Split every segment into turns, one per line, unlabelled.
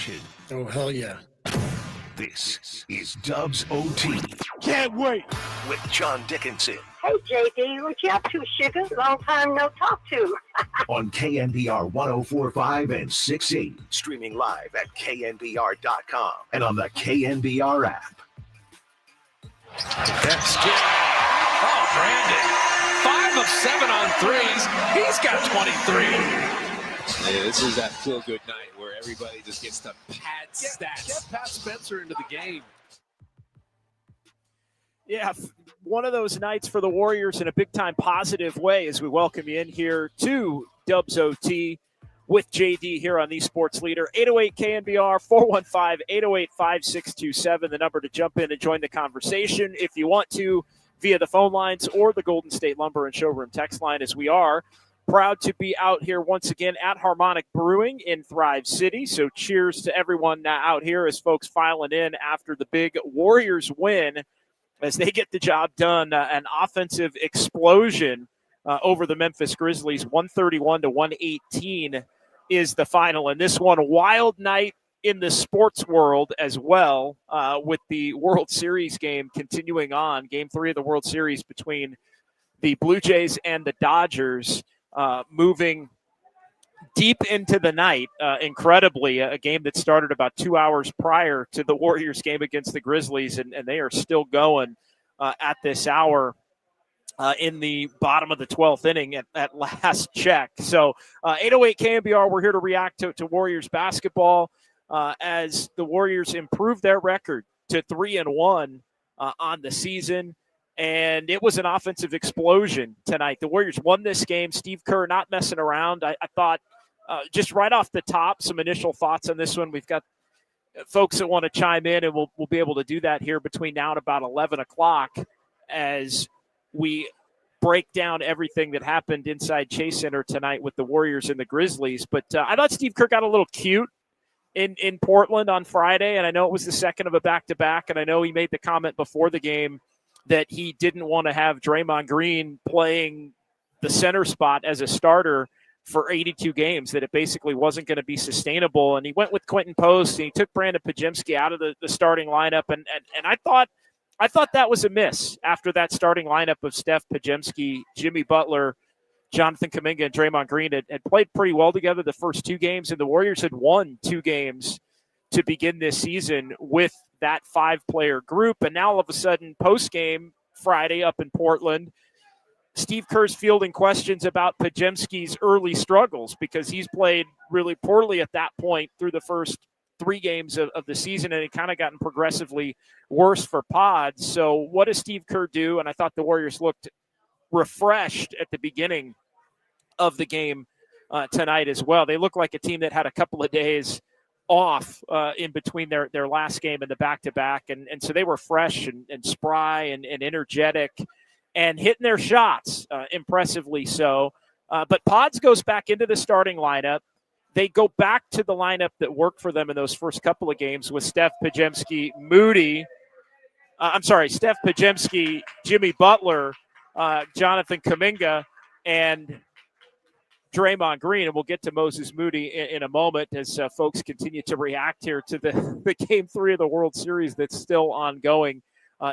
nation.
Oh, hell yeah.
This is Dubs OT.
Can't wait.
With John Dickinson.
Hey, JD, what you up to, sugar? Long time no talk to.
On KNBR 104.5 and 6.8. Streaming live at KNBR.com and on the KNBR app.
That's good. Oh, Brandon. 5 of 7 on threes. He's got 23.
Yeah, this is that feel-good night where everybody just gets to pad stats.
Get Pat Spencer into the game.
Yeah, one of those nights for the Warriors in a big-time positive way as we welcome you in here to Dubs OT with JD here on the Sports Leader. 808 KNBR, 415-808-5627, the number to jump in and join the conversation if you want to via the phone lines or the Golden State Lumber and Showroom text line, as we are proud to be out here once again at Harmonic Brewing in Thrive City. So cheers to everyone out here as folks filing in after the big Warriors win as they get the job done. An offensive explosion over the Memphis Grizzlies, 131-118 is the final. And this one, a wild night in the sports world as well, with the World Series game continuing on. Game 3 of the World Series between the Blue Jays and the Dodgers. Moving deep into the night, incredibly, a game that started about 2 hours prior to the Warriors game against the Grizzlies, and they are still going at this hour in the bottom of the 12th inning at last check. So 808 KNBR, we're here to react to Warriors basketball as the Warriors improve their record to 3-1 on the season. And it was an offensive explosion tonight. The Warriors won this game. Steve Kerr not messing around. I thought just right off the top, some initial thoughts on this one. We've got folks that want to chime in, and we'll be able to do that here between now and about 11 o'clock as we break down everything that happened inside Chase Center tonight with the Warriors and the Grizzlies. But I thought Steve Kerr got a little cute in Portland on Friday, and I know it was the second of a back-to-back, and I know he made the comment before the game that he didn't want to have Draymond Green playing the center spot as a starter for 82 games, that it basically wasn't going to be sustainable. And he went with Quentin Post, and he took Brandon Pajemski out of the starting lineup. And I thought that was a miss after that starting lineup of Steph, Pajemski, Jimmy Butler, Jonathan Kuminga, and Draymond Green had played pretty well together the first 2 games, and the Warriors had won 2 games to begin this season with that 5-player group. And now all of a sudden, post-game Friday up in Portland, Steve Kerr's fielding questions about Pajemski's early struggles because he's played really poorly at that point through the first 3 games of the season, and it kind of gotten progressively worse for Pod. So what does Steve Kerr do? And I thought the Warriors looked refreshed at the beginning of the game tonight as well. They look like a team that had a couple of days off in between their last game and the back-to-back. And so they were fresh and spry and energetic and hitting their shots impressively so. But Pods goes back into the starting lineup. They go back to the lineup that worked for them in those first couple of games with Steph, Pajemski, Steph, Pajemski, Jimmy Butler, Jonathan Kuminga, and Draymond Green, and we'll get to Moses Moody in a moment as folks continue to react here to the Game 3 of the World Series that's still ongoing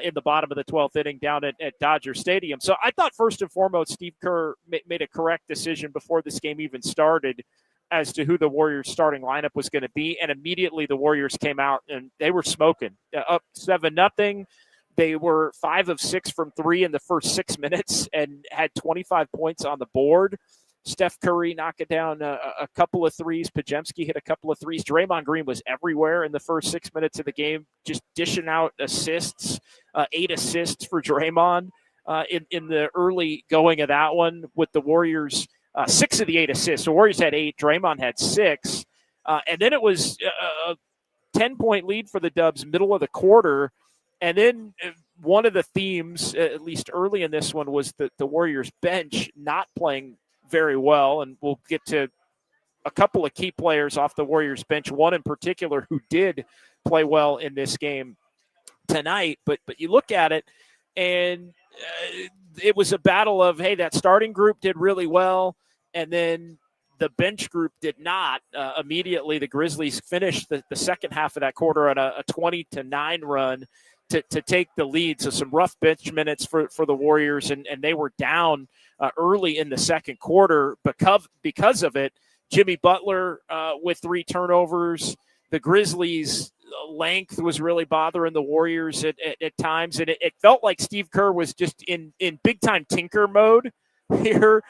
in the bottom of the 12th inning down at Dodger Stadium. So I thought first and foremost Steve Kerr made a correct decision before this game even started as to who the Warriors starting lineup was going to be, and immediately the Warriors came out and they were smoking. Up 7-0. They were 5 of 6 from 3 in the first 6 minutes and had 25 points on the board. Steph Curry knocking down a couple of threes. Pajemski hit a couple of threes. Draymond Green was everywhere in the first 6 minutes of the game, just dishing out assists, 8 assists for Draymond in the early going of that one with the Warriors. 6 of the 8 assists. The Warriors had 8. Draymond had 6. And then it was a 10-point lead for the Dubs middle of the quarter. And then one of the themes, at least early in this one, was the Warriors bench not playing very well, and we'll get to a couple of key players off the Warriors bench, one in particular who did play well in this game tonight. But you look at it, and it was a battle of, hey, that starting group did really well, and then the bench group did not. Immediately, the Grizzlies finished the second half of that quarter on a 20-9 run to take the lead. So some rough bench minutes for the Warriors, and they were down early in the second quarter because of it. Jimmy Butler with 3 turnovers. The Grizzlies' length was really bothering the Warriors at times, and it felt like Steve Kerr was just in big-time tinker mode here.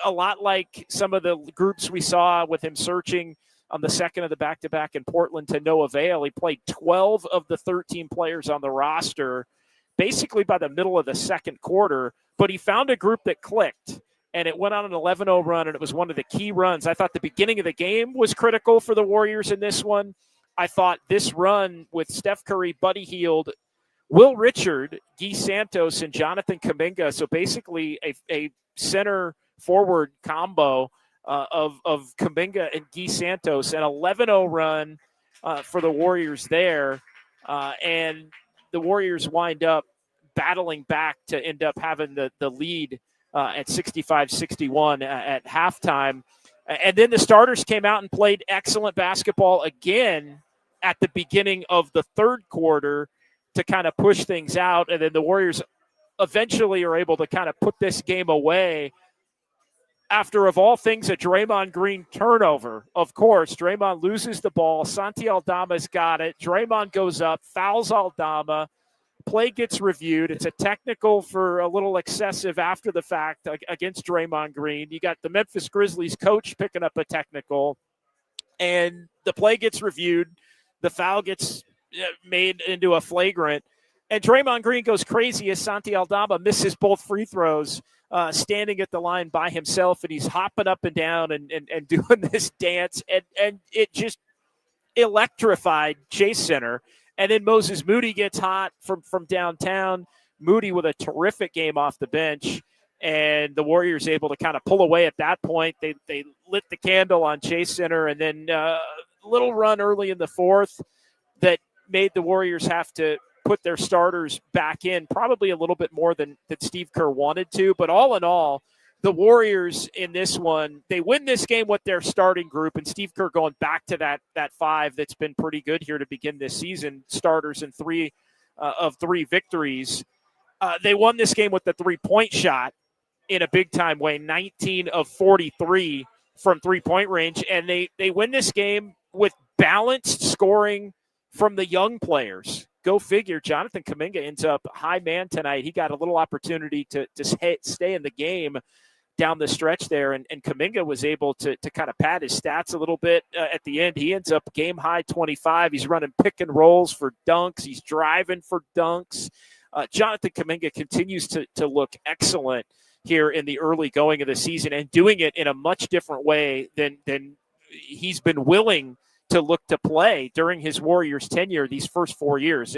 A lot like some of the groups we saw with him searching on the second of the back-to-back in Portland to no avail. He played 12 of the 13 players on the roster basically by the middle of the second quarter, but he found a group that clicked, and it went on an 11-0 run, and it was one of the key runs. I thought the beginning of the game was critical for the Warriors in this one. I thought this run with Steph Curry, Buddy Hield, Will Richard, Guy Santos, and Jonathan Kuminga, so basically a center forward combo of Kuminga and Guy Santos, an 11-0 run for the Warriors there, and the Warriors wind up battling back to end up having the lead at 65-61 at halftime. And then the starters came out and played excellent basketball again at the beginning of the third quarter to kind of push things out. And then the Warriors eventually are able to kind of put this game away after, of all things, a Draymond Green turnover. Of course, Draymond loses the ball. Santi Aldama's got it. Draymond goes up, fouls Aldama. Play gets reviewed. It's a technical for a little excessive after the fact against Draymond Green. You got the Memphis Grizzlies coach picking up a technical, and the play gets reviewed. The foul gets made into a flagrant, and Draymond Green goes crazy as Santi Aldama misses both free throws, standing at the line by himself, and he's hopping up and down and doing this dance, and it just electrified Chase Center. And then Moses Moody gets hot from downtown. Moody with a terrific game off the bench, and the Warriors able to kind of pull away at that point. They lit the candle on Chase Center, and then a little run early in the fourth that made the Warriors have to put their starters back in, probably a little bit more than Steve Kerr wanted to. But all in all, the Warriors in this one, they win this game with their starting group, and Steve Kerr going back to that 5 that's been pretty good here to begin this season, starters in 3 of 3 victories. They won this game with the 3-point shot in a big-time way, 19 of 43 from 3-point range, and they win this game with balanced scoring from the young players. Go figure, Jonathan Kuminga ends up high man tonight. He got a little opportunity to stay in the game down the stretch there, and Kuminga was able to kind of pad his stats a little bit at the end. He ends up game high 25. He's running pick and rolls for dunks. He's driving for dunks. Jonathan Kuminga continues to look excellent here in the early going of the season, and doing it in a much different way than he's been willing to look to play during his Warriors tenure these first 4 years.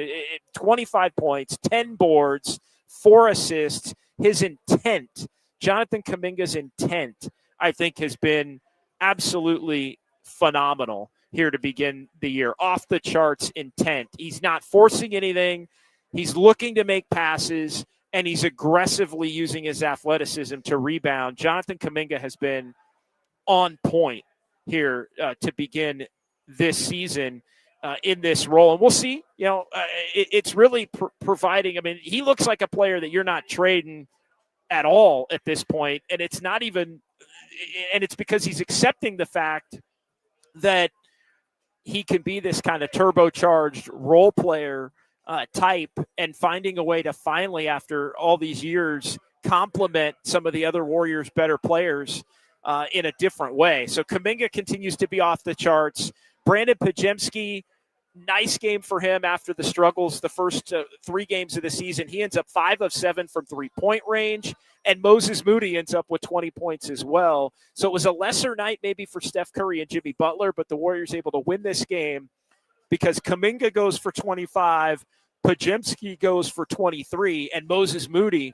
25 points, 10 boards, 4 assists. His intent, Jonathan Kuminga's intent, I think, has been absolutely phenomenal here to begin the year. Off the charts intent. He's not forcing anything. He's looking to make passes, and he's aggressively using his athleticism to rebound. Jonathan Kuminga has been on point here to begin this season in this role. And we'll see, it's really providing. I mean, he looks like a player that you're not trading at all at this point. And it's not even, and it's because he's accepting the fact that he can be this kind of turbocharged role player type, and finding a way to finally, after all these years, complement some of the other Warriors' better players in a different way. So Kuminga continues to be off the charts. Brandon Podziemski, nice game for him after the struggles the first 3 games of the season. He ends up 5 of 7 from 3-point range, and Moses Moody ends up with 20 points as well. So it was a lesser night maybe for Steph Curry and Jimmy Butler, but the Warriors able to win this game because Kuminga goes for 25, Podziemski goes for 23, and Moses Moody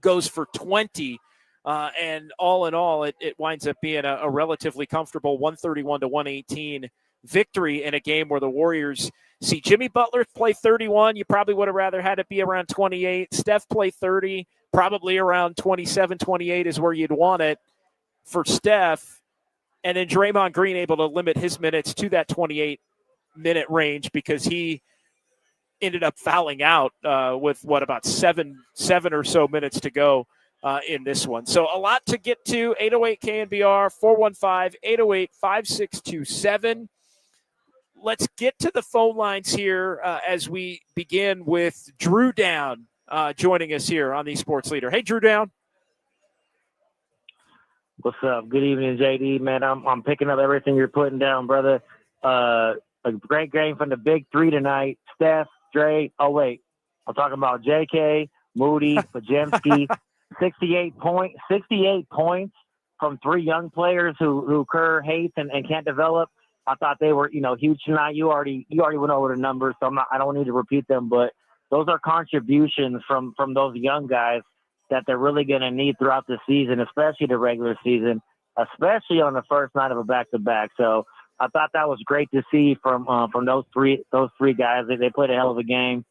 goes for 20. And all in all, it winds up being a relatively comfortable 131-118 victory in a game where the Warriors see Jimmy Butler play 31. You probably would have rather had it be around 28. Steph play 30, probably around 27, 28 is where you'd want it. for Steph, and then Draymond Green able to limit his minutes to that 28-minute range because he ended up fouling out with about seven or so minutes to go in this one. So a lot to get to. 808 KNBR, 415-808-5627. Let's get to the phone lines here as we begin with Drew Down joining us here on the Sports Leader. Hey, Drew Down.
What's up? Good evening, JD. Man, I'm picking up everything you're putting down, brother. A great game from the big three tonight. Steph, Dre. Oh wait, I'm talking about JK, Moody, Pajemski. 68 points from three young players who Kerr hates and can't develop. I thought they were, huge tonight. You already went over the numbers, so I don't need to repeat them. But those are contributions from those young guys that they're really going to need throughout the season, especially the regular season, especially on the first night of a back-to-back. So I thought that was great to see from those three guys. They played a hell of a game.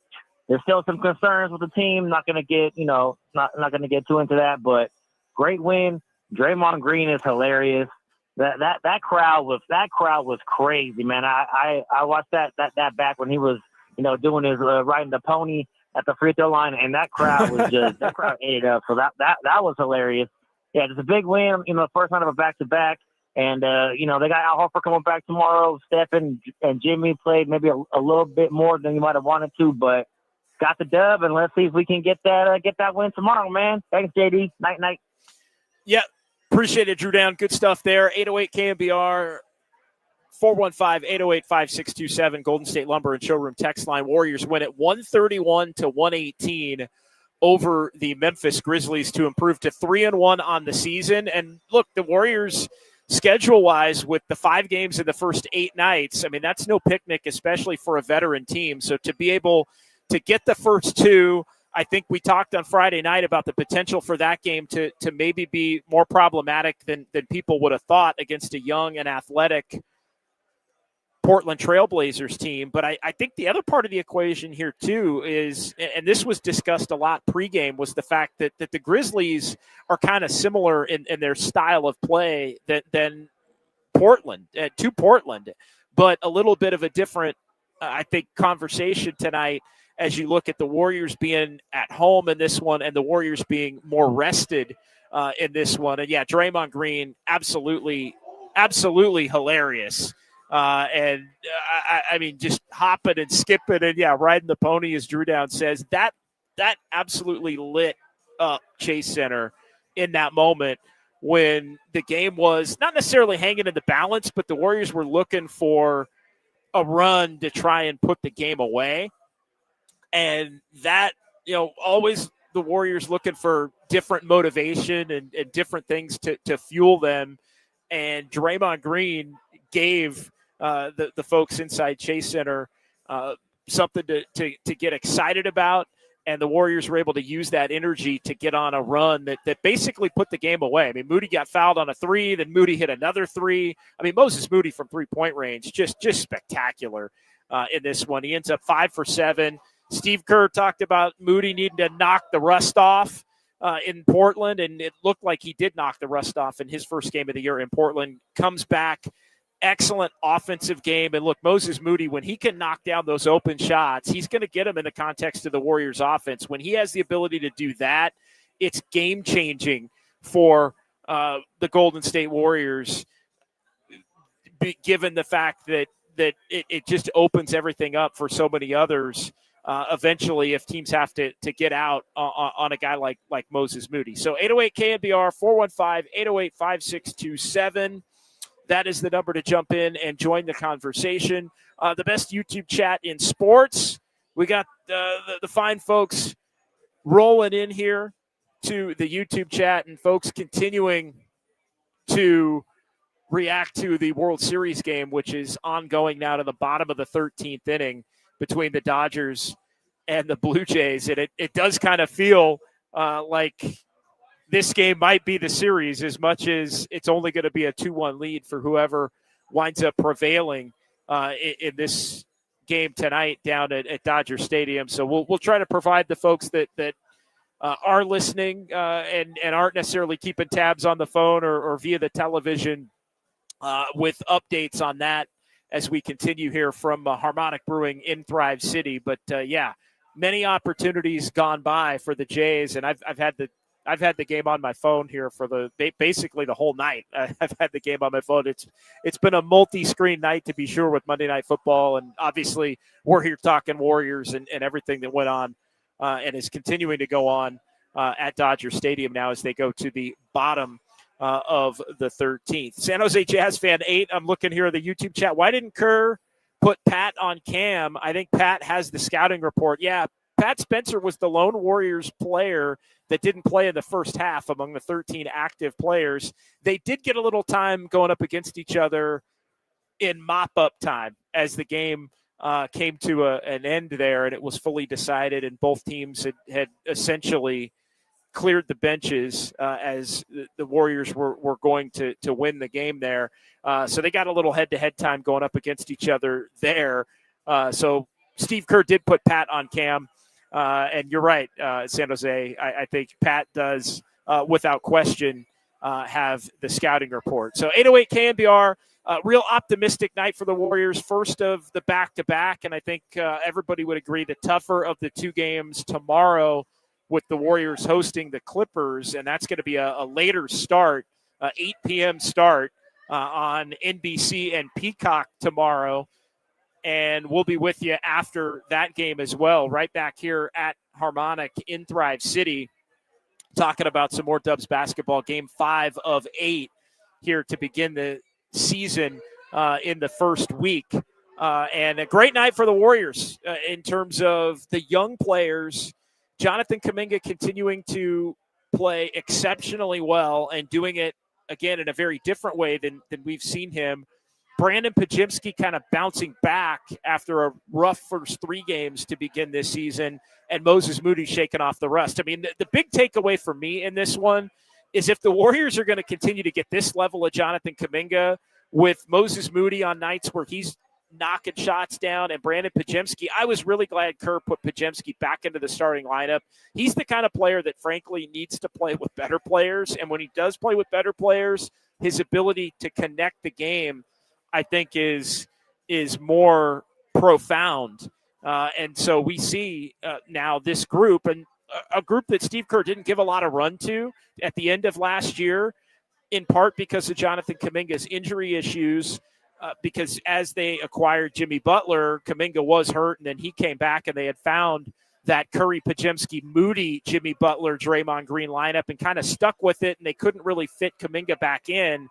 There's still some concerns with the team. Not going to get not going to get too into that, but great win. Draymond Green is hilarious. That crowd was crazy, man. I watched that back when he was doing his riding the pony at the free throw line, and that crowd was that crowd ate it up. So that was hilarious. Yeah, it's a big win. First night of a back-to-back. And, they got Al Horford coming back tomorrow. Steph and Jimmy played maybe a little bit more than you might have wanted to, but got the dub, and let's see if we can get that win tomorrow, man. Thanks, JD. Night.
Yeah, appreciate it, Drew Down. Good stuff there. 808 KNBR, 415-808-5627, Golden State Lumber and Showroom text line. Warriors win at 131-118 over the Memphis Grizzlies to improve to 3-1 on the season. And look, the Warriors – schedule-wise, with the 5 games in the first 8 nights, I mean, that's no picnic, especially for a veteran team. So to be able to get the first 2, I think we talked on Friday night about the potential for that game to maybe be more problematic than people would have thought against a young and athletic Portland Trailblazers team. But I think the other part of the equation here, too, is, and this was discussed a lot pregame, was the fact that the Grizzlies are kind of similar in their style of play than Portland, to Portland, but a little bit of a different, I think, conversation tonight as you look at the Warriors being at home in this one and the Warriors being more rested in this one. And, yeah, Draymond Green, absolutely hilarious. I mean, just hopping and skipping and, yeah, riding the pony, as Drew Down says, that absolutely lit up Chase Center in that moment when the game was not necessarily hanging in the balance, but the Warriors were looking for a run to try and put the game away. And that, always the Warriors looking for different motivation and different things to fuel them. And Draymond Green gave the folks inside Chase Center something to get excited about, and the Warriors were able to use that energy to get on a run that basically put the game away. I mean, Moody got fouled on a 3, then Moody hit another 3. I mean, Moses Moody from three-point range, just spectacular in this one. He ends up 5 for 7. Steve Kerr talked about Moody needing to knock the rust off in Portland, and it looked like he did knock the rust off in his first game of the year in Portland. Comes back, excellent offensive game. And look, Moses Moody, when he can knock down those open shots, he's going to get them in the context of the Warriors offense. When he has the ability to do that, it's game-changing for the Golden State Warriors, given the fact that it just opens everything up for so many others eventually if teams have to get out on a guy like Moses Moody. So 808 KNBR, 415-808-5627. That is the number to jump in and join the conversation. The best YouTube chat in sports. We got the fine folks rolling in here to the YouTube chat, and folks continuing to react to the World Series game, which is ongoing now to the bottom of the 13th inning between the Dodgers and the Blue Jays. And it does kind of feel like this game might be the series, as much as it's only going to be a 2-1 lead for whoever winds up prevailing in this game tonight down at Dodger Stadium. So we'll try to provide the folks that are listening and aren't necessarily keeping tabs on the phone or via the television with updates on that as we continue here from Harmonic Brewing in Thrive City. But many opportunities gone by for the Jays, and I've had the game on my phone here for basically the whole night. I've had the game on my phone. It's been a multi-screen night, to be sure, with Monday Night Football, and obviously we're here talking Warriors and everything that went on and is continuing to go on at Dodger Stadium now as they go to the bottom of the 13th. San Jose Jazz fan 8, I'm looking here at the YouTube chat. Why didn't Kerr put Pat on Cam? I think Pat has the scouting report. Yeah, Pat Spencer was the lone Warriors player that didn't play in the first half among the 13 active players. They did get a little time going up against each other in mop-up time as the game came to an end there, and it was fully decided, and both teams had essentially cleared the benches as the Warriors were going to win the game there. So they got a little head-to-head time going up against each other there. So Steve Kerr did put Pat on Cam. And you're right, San Jose. I think Pat does, without question, have the scouting report. So 808 KNBR, real optimistic night for the Warriors. First of the back-to-back, and I think everybody would agree the tougher of the two games tomorrow with the Warriors hosting the Clippers, and that's going to be a later start, 8 p.m. start on NBC and Peacock tomorrow. And we'll be with you after that game as well, right back here at Harmonic in Thrive City, talking about some more Dubs basketball. Game 5 of 8 here to begin the season in the first week. And a great night for the Warriors in terms of the young players. Jonathan Kuminga continuing to play exceptionally well and doing it, again, in a very different way than we've seen him. Brandon Pajimski kind of bouncing back after a rough first 3 games to begin this season, and Moses Moody shaking off the rust. I mean, the big takeaway for me in this one is if the Warriors are going to continue to get this level of Jonathan Kuminga with Moses Moody on nights where he's knocking shots down and Brandon Pajimski, I was really glad Kerr put Pajimski back into the starting lineup. He's the kind of player that, frankly, needs to play with better players, and when he does play with better players, his ability to connect the game, I think, is more profound. And so we see now this group, and a group that Steve Kerr didn't give a lot of run to at the end of last year, in part because of Jonathan Kuminga's injury issues, because as they acquired Jimmy Butler, Kuminga was hurt, and then he came back, and they had found that Curry, Pajimski, Moody, Jimmy Butler, Draymond Green lineup and kind of stuck with it, and they couldn't really fit Kuminga back in.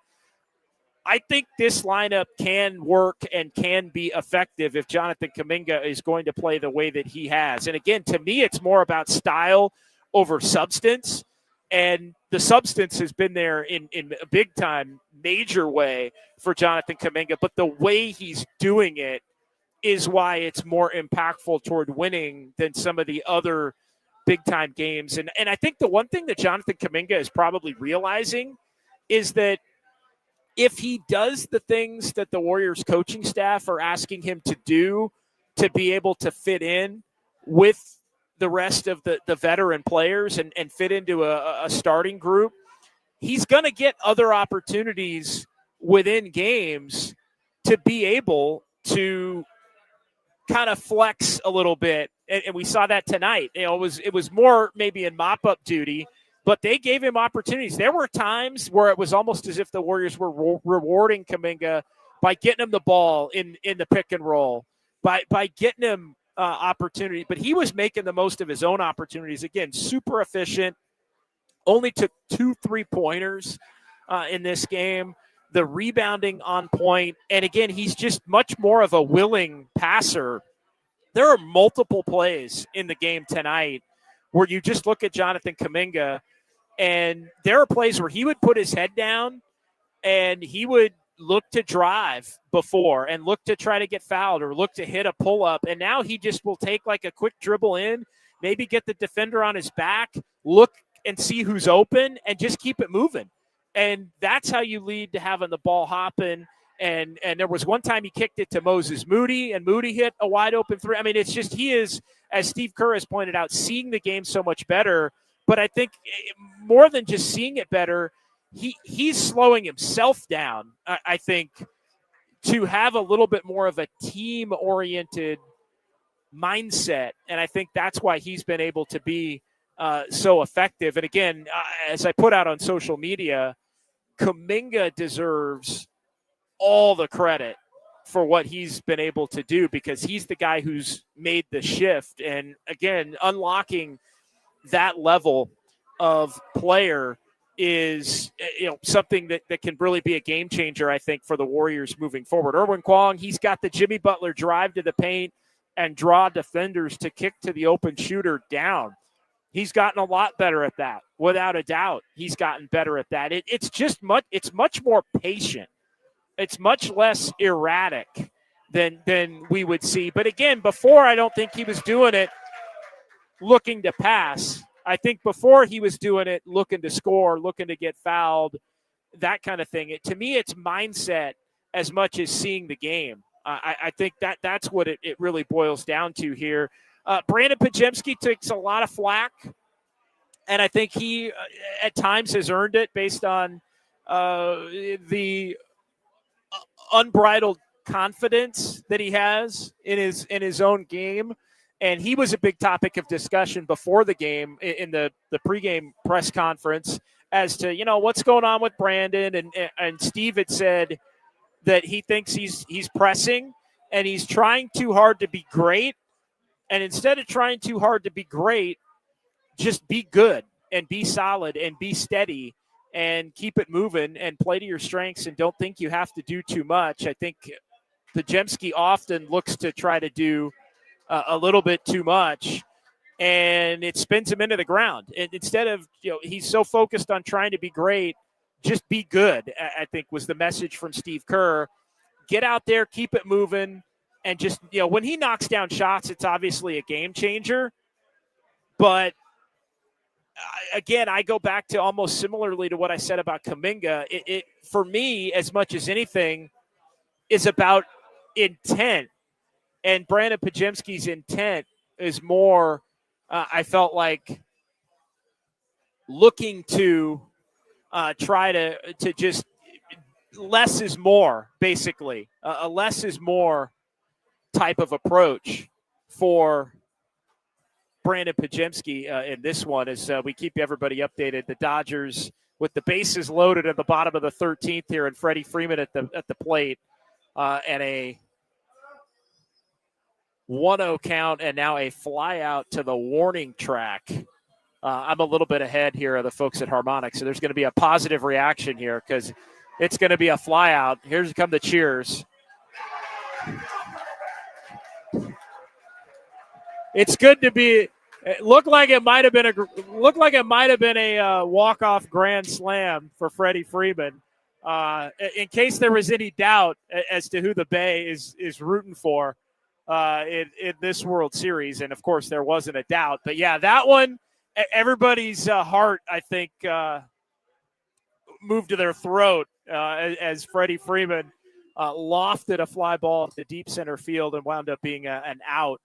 I think this lineup can work and can be effective if Jonathan Kuminga is going to play the way that he has. And again, to me, it's more about style over substance. And the substance has been there in a big-time, major way for Jonathan Kuminga. But the way he's doing it is why it's more impactful toward winning than some of the other big-time games. And I think the one thing that Jonathan Kuminga is probably realizing is that if he does the things that the Warriors coaching staff are asking him to do to be able to fit in with the rest of the veteran players and fit into a starting group, he's going to get other opportunities within games to be able to kind of flex a little bit. And we saw that tonight. You know, it was more maybe in mop-up duty, but they gave him opportunities. There were times where it was almost as if the Warriors were rewarding Kuminga by getting him the ball in the pick and roll, by getting him opportunity. But he was making the most of his own opportunities. Again, super efficient, only took 2 3-pointers in this game. The rebounding on point. And again, he's just much more of a willing passer. There are multiple plays in the game tonight where you just look at Jonathan Kuminga, and there are plays where he would put his head down and he would look to drive before and look to try to get fouled or look to hit a pull-up. And now he just will take like a quick dribble in, maybe get the defender on his back, look and see who's open, and just keep it moving. And that's how you lead to having the ball hopping. And there was one time he kicked it to Moses Moody, and Moody hit a wide open 3. I mean, it's just he is, as Steve Kerr has pointed out, seeing the game so much better. But I think more than just seeing it better, he's slowing himself down, I think, to have a little bit more of a team-oriented mindset. And I think that's why he's been able to be so effective. And again, as I put out on social media, Kuminga deserves all the credit for what he's been able to do, because he's the guy who's made the shift. And again, unlocking that level of player is something that can really be a game changer, I think, for the Warriors moving forward. Irwin Kwong, he's got the Jimmy Butler drive to the paint and draw defenders to kick to the open shooter down. He's gotten a lot better at that, without a doubt. He's gotten better at that. It's much more patient. It's much less erratic than we would see. But again, before, I don't think he was doing it looking to pass. I think before he was doing it looking to score, looking to get fouled, that kind of thing. To me, it's mindset as much as seeing the game. I think that's what it really boils down to here. Brandon Podziemski takes a lot of flack, and I think he at times has earned it based on the unbridled confidence that he has in his own game. And he was a big topic of discussion before the game in the pregame press conference as to, what's going on with Brandon. And Steve had said that he thinks he's pressing and he's trying too hard to be great. And instead of trying too hard to be great, just be good and be solid and be steady and keep it moving and play to your strengths and don't think you have to do too much. I think Podziemski often looks to try to do a little bit too much, and it spins him into the ground. And instead of, he's so focused on trying to be great, just be good, I think was the message from Steve Kerr. Get out there, keep it moving, and just, when he knocks down shots, it's obviously a game changer. But again, I go back to almost similarly to what I said about Kuminga. It for me, as much as anything, is about intent. And Brandon Podziemski's intent is more, I felt like, looking to try to just less is more, basically. A less is more type of approach for Brandon Podziemski in this one, as we keep everybody updated. The Dodgers with the bases loaded at the bottom of the 13th here, and Freddie Freeman at the plate, and a 1-0 count, and now a fly out to the warning track. I'm a little bit ahead here of the folks at Harmonic, so there's going to be a positive reaction here because it's going to be a fly out. Here's come the cheers. It's good to be. It looked like it might have been a walk-off grand slam for Freddie Freeman. In case there was any doubt as to who the Bay is rooting for in this World Series, and of course there wasn't a doubt. But yeah, that one, everybody's heart, I think, moved to their throat as Freddie Freeman lofted a fly ball to deep center field and wound up being an out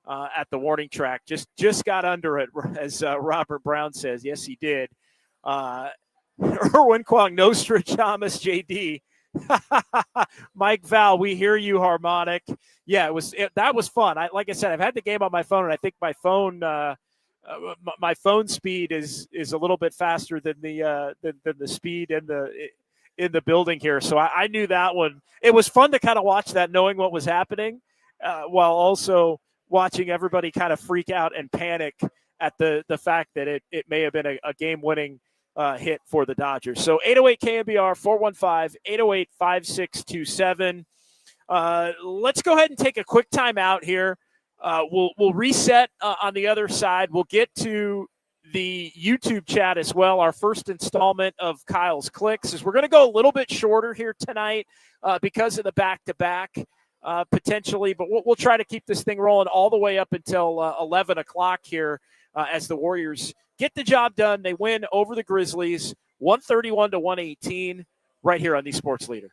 at the warning track. Just got under it, as Robert Brown says. Yes, he did. Irwin Kwong, Nostradamus, JD. Mike Val, we hear you, Harmonic. Yeah, that was fun. Like I said, I've had the game on my phone, and I think my phone speed is a little bit faster than the speed in the building here. So I knew that one. It was fun to kind of watch that, knowing what was happening, while also watching everybody kind of freak out and panic at the fact that it may have been a game-winning hit for the Dodgers. So 808 KNBR 415-808-5627. Let's go ahead and take a quick timeout here. We'll reset on the other side. We'll get to the YouTube chat as well. Our first installment of Kyle's Clicks is we're going to go a little bit shorter here tonight because of the back-to-back potentially, but we'll try to keep this thing rolling all the way up until 11 o'clock here as the Warriors get the job done. They win over the Grizzlies 131-118 right here on the Sports Leader.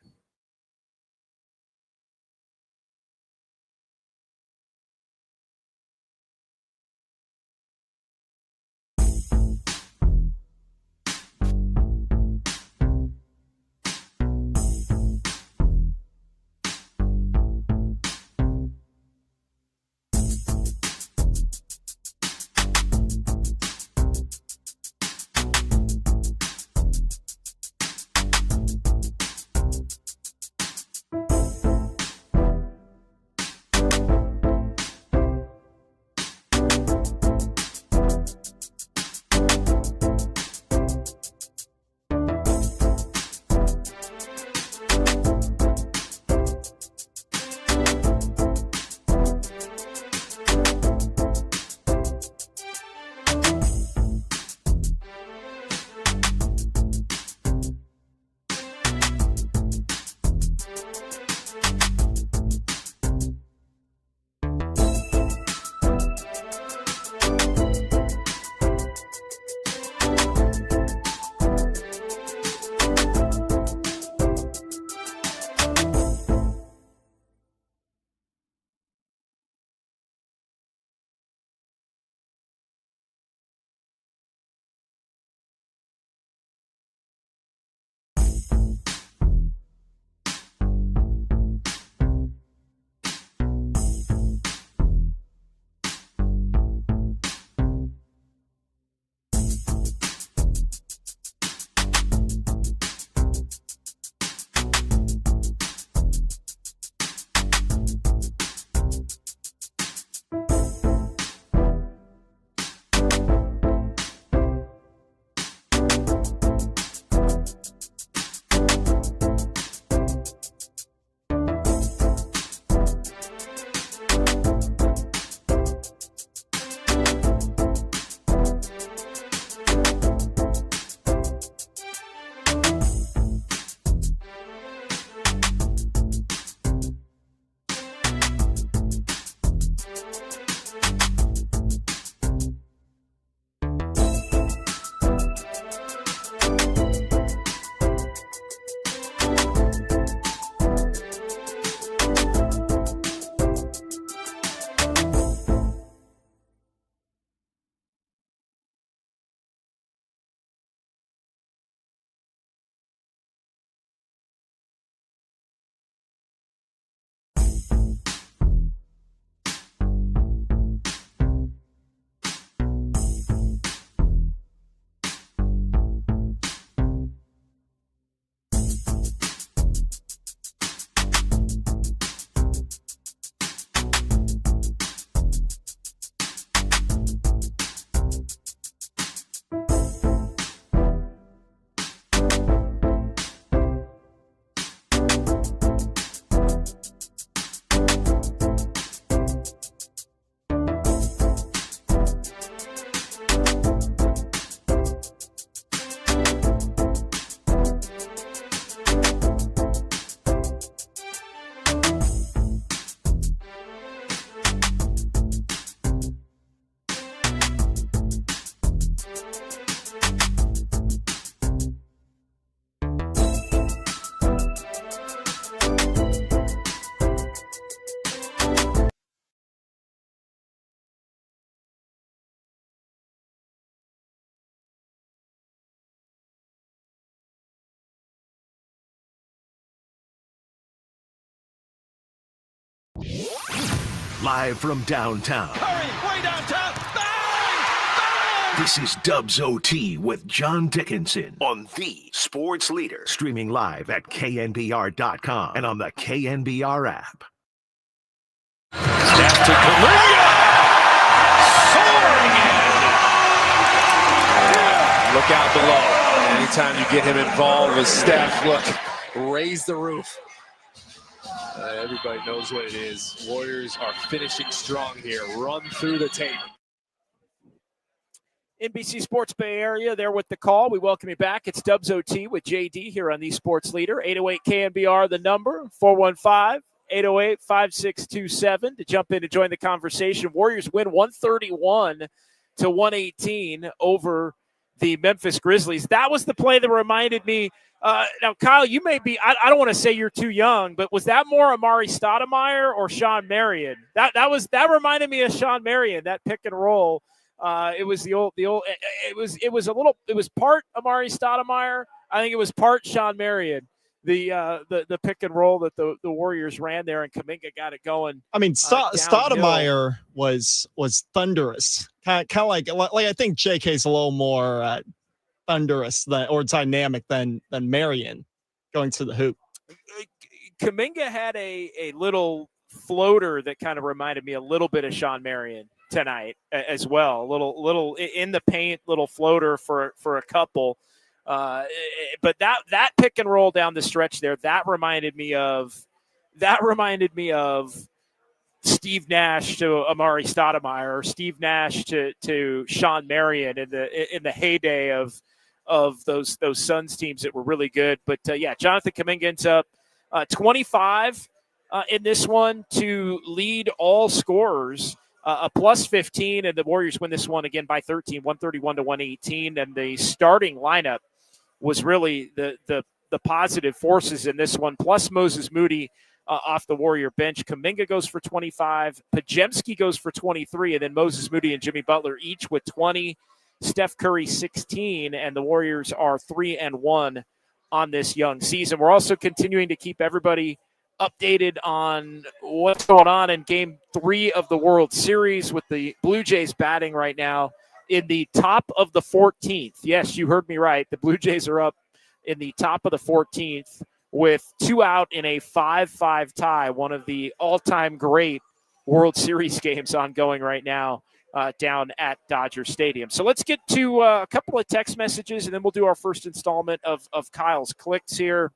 live from downtown.
Hurry, way downtown.
This is Dubs OT with John Dickinson on the Sports Leader, streaming live at KNBR.com and on the KNBR app.
Steph to Kaminga. Soaring in. Look out below. Anytime you get him involved with Steph, look, raise the roof. Everybody knows what it is. Warriors are finishing strong here. Run through the tape.
NBC Sports Bay Area there with the call. We welcome you back. It's Dubs OT with JD here on the Sports Leader. 808 KNBR, the number, 415-808-5627 to jump in and join the conversation. Warriors win 131-118 over the Memphis Grizzlies. That was the play that reminded me. Now, Kyle, you may be, I don't want to say you're too young, but was that more Amari Stoudemire or Sean Marion? That reminded me of Sean Marion, that pick and roll. It was part Amari Stoudemire. I think it was part Sean Marion. The pick and roll that the Warriors ran there, and Kuminga got it going.
I mean, Stoudemire was thunderous, kind of like I think JK's a little more thunderous or dynamic than Marion going to the hoop.
Kuminga had a little floater that kind of reminded me a little bit of Sean Marion tonight as well. A little in the paint, little floater for a couple. But that pick and roll down the stretch there, that reminded me of Steve Nash to Amari Stoudemire, or Steve Nash to Sean Marion in the heyday of those Suns teams that were really good. But yeah, Jonathan Kuminga ends up 25 in this one to lead all scorers. A plus 15, and the Warriors win this one again by 13, 131-118. And the starting lineup was really the positive forces in this one, plus Moses Moody off the Warrior bench. Kuminga goes for 25, Podziemski goes for 23, and then Moses Moody and Jimmy Butler each with 20, Steph Curry 16, and the Warriors are 3-1 on this young season. We're also continuing to keep everybody updated on what's going on in Game 3 of the World Series, with the Blue Jays batting right now in the top of the 14th. Yes, you heard me right. The Blue Jays are up in the top of the 14th with 2 out in a 5-5 tie, one of the all-time great World Series games ongoing right now down at Dodger Stadium. So let's get to a couple of text messages, and then we'll do our first installment of Kyle's Clicks here.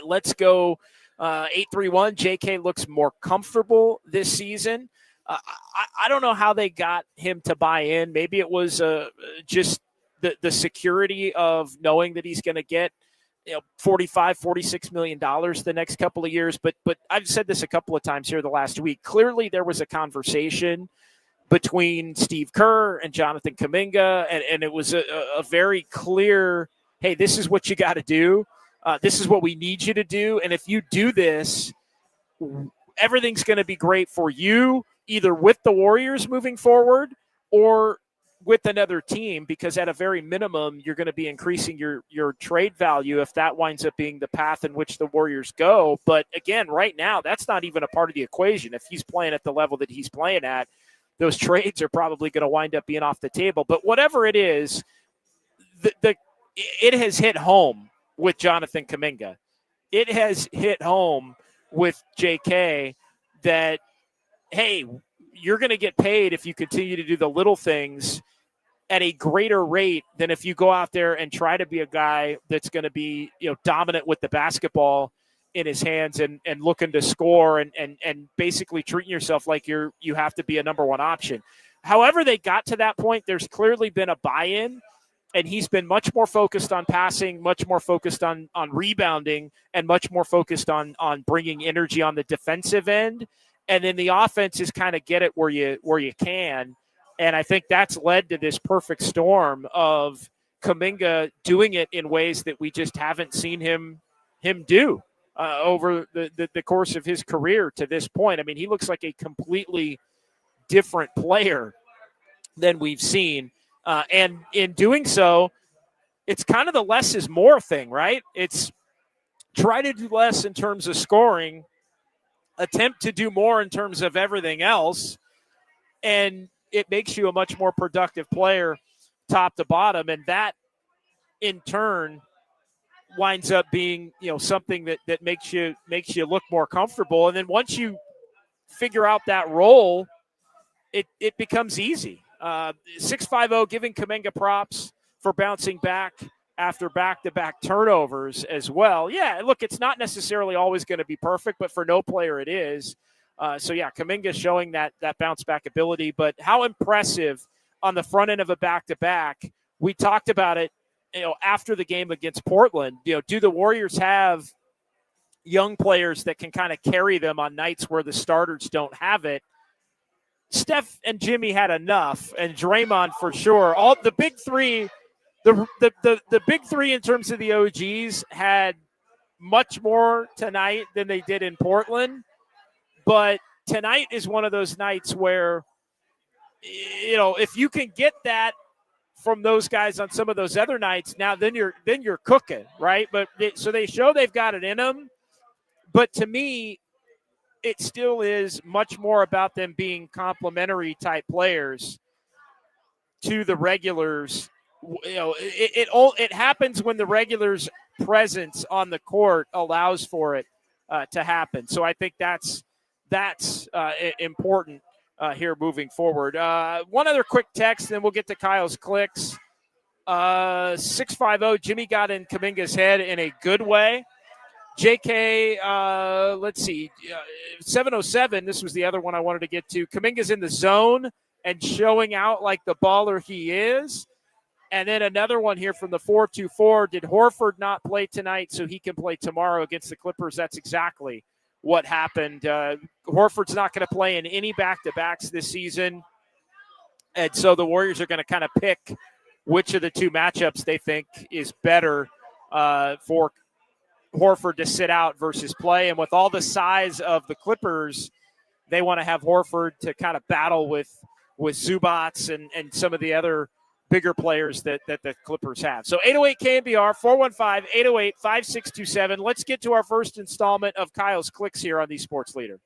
Let's go. 831, JK looks more comfortable this season. I don't know how they got him to buy in. Maybe it was just the security of knowing that he's going to get $45, $46 million the next couple of years. But I've said this a couple of times here the last week. Clearly there was a conversation between Steve Kerr and Jonathan Kuminga, and it was a very clear, hey, this is what you got to do. This is what we need you to do. And if you do this, everything's going to be great for you, either with the Warriors moving forward or with another team, because at a very minimum, you're going to be increasing your trade value if that winds up being the path in which the Warriors go. But again, right now, that's not even a part of the equation. If he's playing at the level that he's playing at, those trades are probably going to wind up being off the table. But whatever it is, it has hit home with Jonathan Kuminga. It has hit home with JK that, hey, you're going to get paid if you continue to do the little things at a greater rate than if you go out there and try to be a guy that's going to be, dominant with the basketball in his hands and looking to score and basically treating yourself like you have to be a number one option. However they got to that point, there's clearly been a buy-in. And he's been much more focused on passing, much more focused on rebounding, and much more focused on bringing energy on the defensive end. And then the offense is kind of get it where you can. And I think that's led to this perfect storm of Kuminga doing it in ways that we just haven't seen him do over the course of his career to this point. I mean, he looks like a completely different player than we've seen. And in doing so, it's kind of the less is more thing, right? It's try to do less in terms of scoring attempt to do more in terms of everything else, and it makes you a much more productive player top to bottom, and that in turn winds up being, something that makes you look more comfortable. And then once you figure out that role, it becomes easy. 650 giving Kuminga props for bouncing back after back-to-back turnovers as well. Yeah, look, it's not necessarily always going to be perfect, but for no player it is. So yeah, Kuminga showing that bounce back ability, but how impressive on the front end of a back-to-back. We talked about it, after the game against Portland. Do the Warriors have young players that can kind of carry them on nights where the starters don't have it? Steph and Jimmy had enough, and Draymond for sure. All the big three, the big three in terms of the OGs had much more tonight than they did in Portland. But tonight is one of those nights where, if you can get that from those guys on some of those other nights, now then you're cooking, right? But so they show they've got it in them. But to me, it still is much more about them being complementary type players to the regulars. It happens when the regulars' presence on the court allows for it to happen. So I think that's important here moving forward. One other quick text, then we'll get to Kyle's clicks. 650, Jimmy got in Kuminga's head in a good way. JK, let's see, 707, this was the other one I wanted to get to. Kuminga's in the zone and showing out like the baller he is. And then another one here from the 424, did Horford not play tonight so he can play tomorrow against the Clippers? That's exactly what happened. Horford's not going to play in any back-to-backs this season. And so the Warriors are going to kind of pick which of the two matchups they think is better for Horford to sit out versus play. And with all the size of the Clippers, they want to have Horford to kind of battle with Zubats and some of the bigger players that the Clippers have. So 808 KNBR, 415-808-5627. Let's get to our first installment of Kyle's Clicks here on the Sports Leader.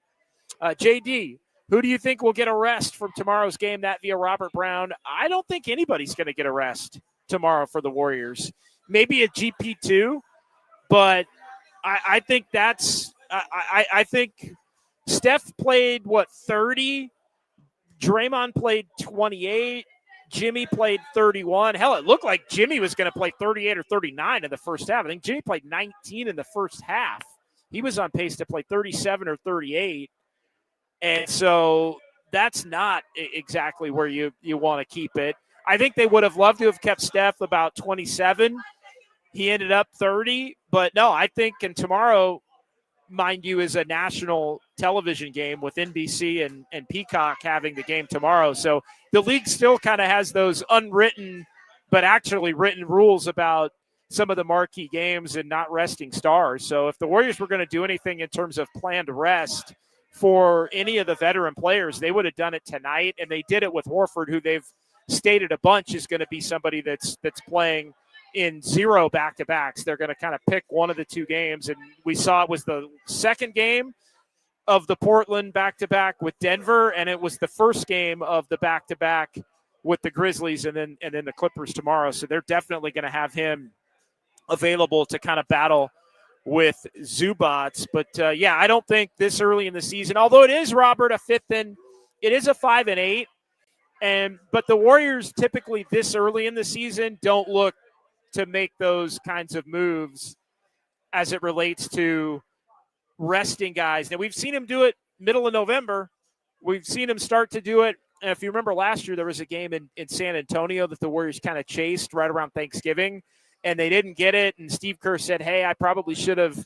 JD, who do you think will get a rest from tomorrow's game? That via Robert Brown. I don't think anybody's going to get a rest tomorrow for the Warriors. Maybe a GP2, but I think I think Steph played, 30? Draymond played 28. Jimmy played 31. Hell, it looked like Jimmy was going to play 38 or 39 in the first half. I think Jimmy played 19 in the first half. He was on pace to play 37 or 38. And so that's not exactly where you want to keep it. I think they would have loved to have kept Steph about 27. He ended up 30. But no, I think, and tomorrow, mind you, is a national television game with NBC and Peacock having the game tomorrow. So the league still kind of has those unwritten but actually written rules about some of the marquee games and not resting stars. So if the Warriors were going to do anything in terms of planned rest for any of the veteran players, they would have done it tonight, and they did it with Horford, who they've stated a bunch is going to be somebody that's playing in 0 back-to-backs. They're going to kind of pick one of the two games, and we saw it was the second game of the Portland back-to-back with Denver, and it was the first game of the back-to-back with the Grizzlies and then the Clippers tomorrow. So they're definitely going to have him available to kind of battle with Zubats. But yeah, I don't think this early in the season, although it is, Robert, a fifth in, it is a 5-8, but the Warriors typically this early in the season don't look to make those kinds of moves as it relates to resting guys. Now, we've seen him do it middle of November. We've seen him start to do it. And if you remember last year, there was a game in San Antonio that the Warriors kind of chased right around Thanksgiving, and they didn't get it. And Steve Kerr said, hey, I probably should have,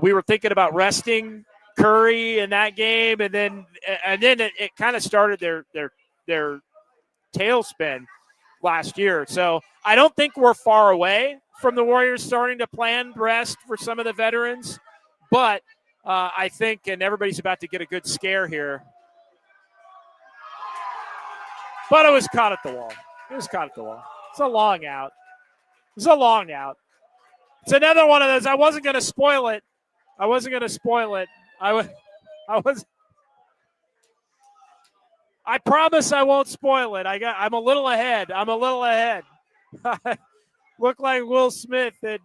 we were thinking about resting Curry in that game. And then it kind of started their tailspin last year. So I don't think we're far away from the Warriors starting to plan rest for some of the veterans. But I think, and everybody's about to get a good scare here, but it was caught at the wall. It's a long out. It's another one of those. I wasn't going to spoil it. I promise I won't spoil it. I'm a little ahead. Looked like Will Smith had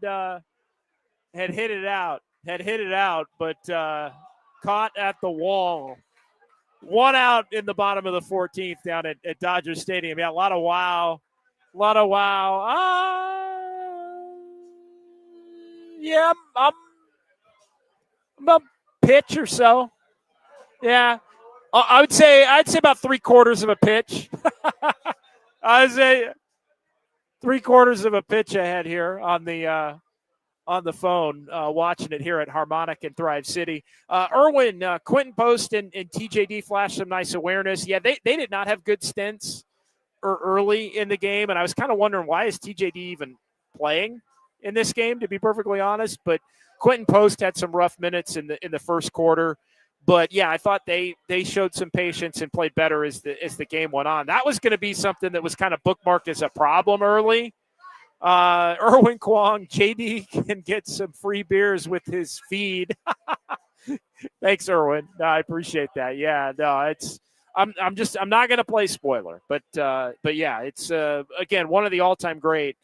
hit it out, but caught at the wall. 1 out in the bottom of the 14th down at Dodger Stadium. Yeah, a lot of wow. Yeah, I'm about pitch or so. Yeah, I'd say about 3/4 of a pitch. I'd say 3/4 of a pitch ahead here on the phone, watching it here at Harmonic in Thrive City. Irwin, Quentin Post, and TJD flashed some nice awareness. Yeah, they did not have good stints early in the game, and I was kind of wondering, why is TJD even playing in this game, to be perfectly honest. But Quentin Post had some rough minutes in the first quarter. But yeah, I thought they showed some patience and played better as the game went on. That was going to be something that was kind of bookmarked as a problem early. Irwin Kwong, JD can get some free beers with his feed. Thanks, Irwin. No, I appreciate that. Yeah, no, I'm not going to play spoiler, but yeah, it's again one of the all-time great.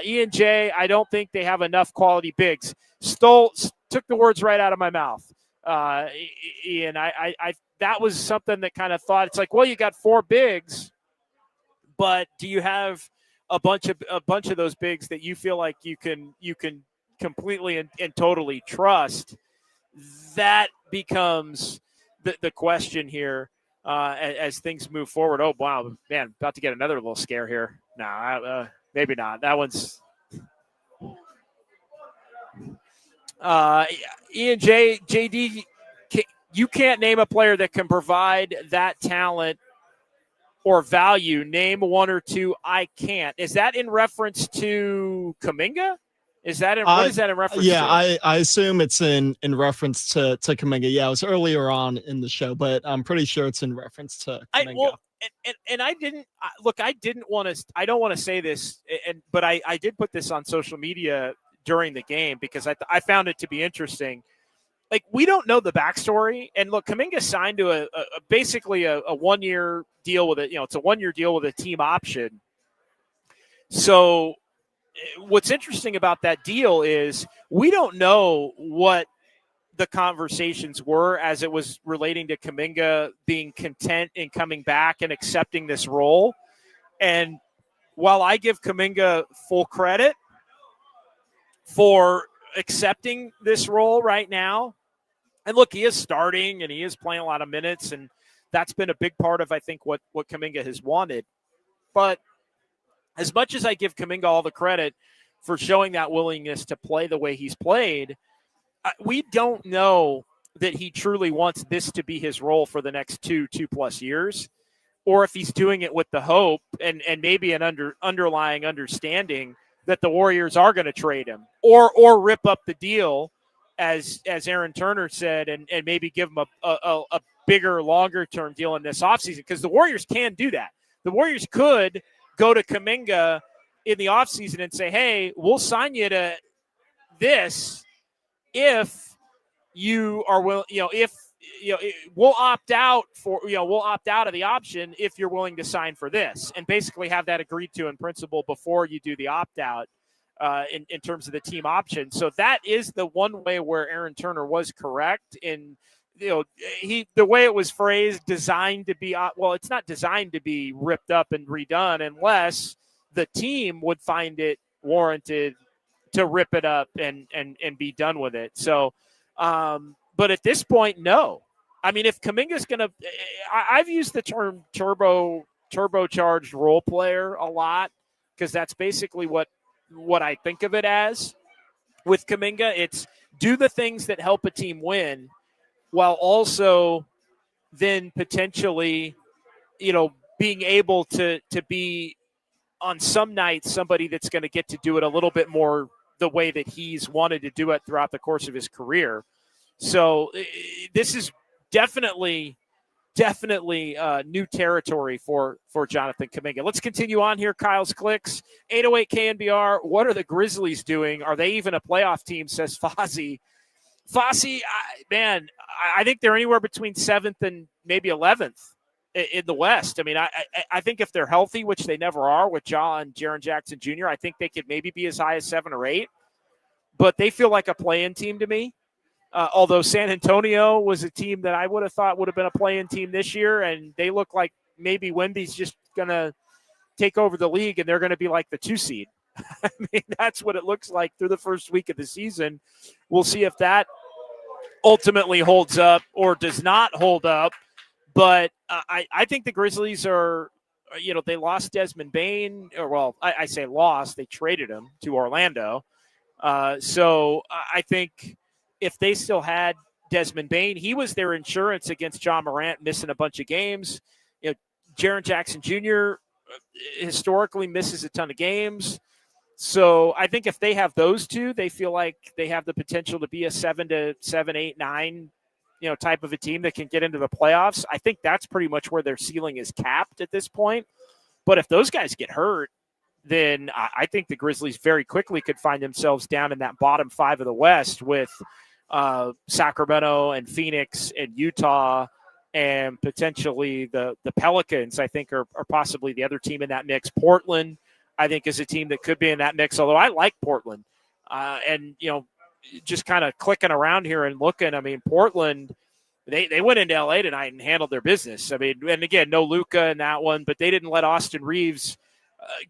Ian J, I don't think they have enough quality bigs. Took the words right out of my mouth. Ian, I that was something that kind of thought, it's like, well, you got 4 bigs, but do you have a bunch of those bigs that you feel like you can completely and totally trust? That becomes the question here as things move forward. Oh, wow, man, about to get another little scare here. No, maybe not. That one's Ian JD, you can't name a player that can provide that talent or value. Name 1 or 2. I can't. Is that in reference to Kuminga? What is that in reference to?
Yeah, I assume it's in reference to Kuminga. Yeah, it was earlier on in the show, but I'm pretty sure it's in reference to Kuminga.
I don't want to say this, but I did put this on social media during the game because I found it to be interesting. Like, we don't know the backstory. And look, Kuminga signed to basically a 1-year deal with it's a 1-year deal with a team option. So what's interesting about that deal is we don't know what the conversations were as it was relating to Kuminga being content in coming back and accepting this role. And while I give Kuminga full credit for accepting this role right now, and look, he is starting and he is playing a lot of minutes, and that's been a big part of, I think, what Kuminga has wanted. But as much as I give Kuminga all the credit for showing that willingness to play the way he's played, we don't know that he truly wants this to be his role for the next 2+ years, or if he's doing it with the hope and maybe an underlying understanding that the Warriors are going to trade him or rip up the deal, as Aaron Turner said, and maybe give him a bigger, longer-term deal in this offseason, because the Warriors can do that. The Warriors could go to Kuminga in the offseason and say, hey, we'll sign you to this if you are willing, we'll opt out of the option if you're willing to sign for this, and basically have that agreed to in principle before you do the opt-out. In terms of the team option. So that is the one way where Aaron Turner was correct in, the way it was phrased, designed to be, well, it's not designed to be ripped up and redone unless the team would find it warranted to rip it up and be done with it. So, but at this point, no. I mean, if Kuminga's going to, I've used the term turbocharged role player a lot, because that's basically what I think of it as. With Kuminga, it's do the things that help a team win while also then potentially, being able to be on some nights somebody that's going to get to do it a little bit more the way that he's wanted to do it throughout the course of his career. So this is definitely new territory for Jonathan Kuminga. Let's continue on here. Kyle's Clicks, 808 KNBR. What are the Grizzlies doing? Are they even a playoff team, says Fozzie. Fosse, I think they're anywhere between 7th and maybe 11th in the West. I mean, I think if they're healthy, which they never are with Ja and Jaren Jackson Jr., I think they could maybe be as high as 7 or 8. But they feel like a play-in team to me. Although San Antonio was a team that I would have thought would have been a play-in team this year, and they look like maybe Wemby's just going to take over the league and they're going to be like the 2 seed. I mean, that's what it looks like through the first week of the season. We'll see if that ultimately holds up or does not hold up. But I think the Grizzlies are, they lost Desmond Bane. I say lost. They traded him to Orlando. So I think if they still had Desmond Bane, he was their insurance against John Morant missing a bunch of games. Jaren Jackson Jr. historically misses a ton of games. So I think if they have those two, they feel like they have the potential to be a 7 to 7, 8, 9, type of a team that can get into the playoffs. I think that's pretty much where their ceiling is capped at this point. But if those guys get hurt, then I think the Grizzlies very quickly could find themselves down in that bottom 5 of the West with Sacramento and Phoenix and Utah and potentially the Pelicans, I think, are possibly the other team in that mix. Portland, I think, is a team that could be in that mix, although I like Portland. Just kind of clicking around here and looking, I mean, Portland, they went into L.A. tonight and handled their business. I mean, and again, no Luka in that one, but they didn't let Austin Reeves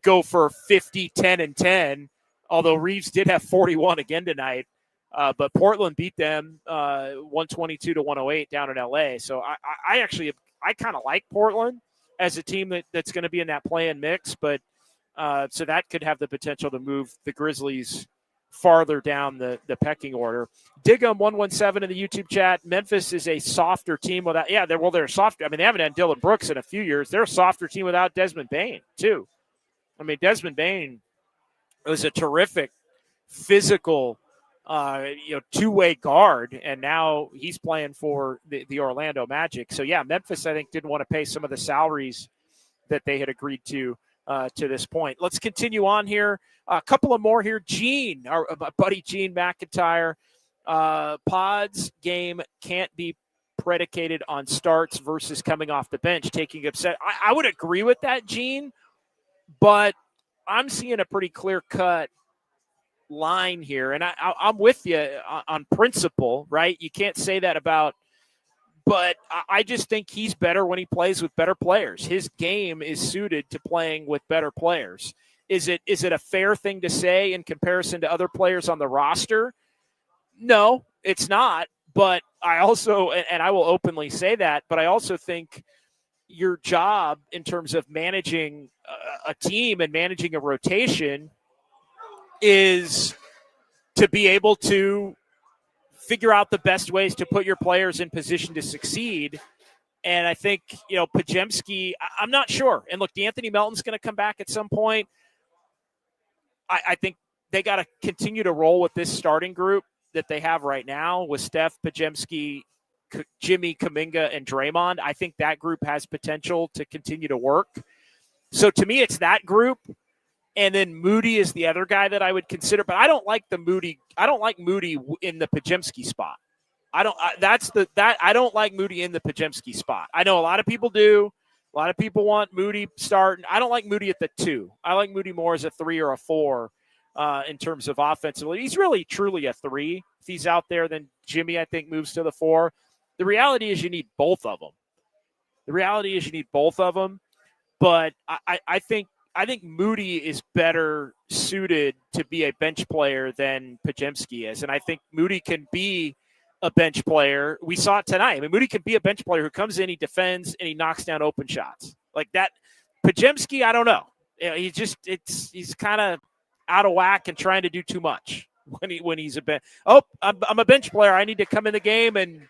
go for 50, 10, and 10, although Reeves did have 41 again tonight. But Portland beat them 122 to 108 down in L.A. So I kind of like Portland as a team that's going to be in that play-in mix, but so that could have the potential to move the Grizzlies farther down the pecking order. Diggum 117 in the YouTube chat. Memphis is a softer team without. Yeah, they're softer. I mean, they haven't had Dylan Brooks in a few years. They're a softer team without Desmond Bane too. I mean, Desmond Bane was a terrific physical, two-way guard, and now he's playing for the Orlando Magic. So yeah, Memphis, I think, didn't want to pay some of the salaries that they had agreed to this point. Let's continue on here. A couple of more here. Gene, our buddy Gene McIntyre, Pod's game can't be predicated on starts versus coming off the bench, taking upset. I would agree with that, Gene, but I'm seeing a pretty clear-cut line here, and I'm with you on principle, right? You can't say that about, but I just think he's better when he plays with better players. His game is suited to playing with better players. Is it a fair thing to say in comparison to other players on the roster? No, it's not. But I also, and I will openly say that, but I also think your job in terms of managing a team and managing a rotation is to be able to figure out the best ways to put your players in position to succeed. And I think, Podziemski, I'm not sure. And look, D'Anthony Melton's going to come back at some point. I think they got to continue to roll with this starting group that they have right now with Steph, Podziemski, Jimmy, Kuminga, and Draymond. I think that group has potential to continue to work. So to me, it's that group. And then Moody is the other guy that I would consider, but I don't like Moody in the Podziemski spot. I don't like Moody in the Podziemski spot. I know a lot of people do. A lot of people want Moody starting. I don't like Moody at the 2. I like Moody more as a 3 or a 4 in terms of offensively. He's really truly a 3. If he's out there, then Jimmy, I think, moves to the 4. The reality is you need both of them. But I think Moody is better suited to be a bench player than Podziemski is. And I think Moody can be a bench player. We saw it tonight. I mean, Moody can be a bench player who comes in, he defends, and he knocks down open shots. Like that. Podziemski, I don't know. He's kind of out of whack and trying to do too much when he's a bench. Oh, I'm a bench player. I need to come in the game and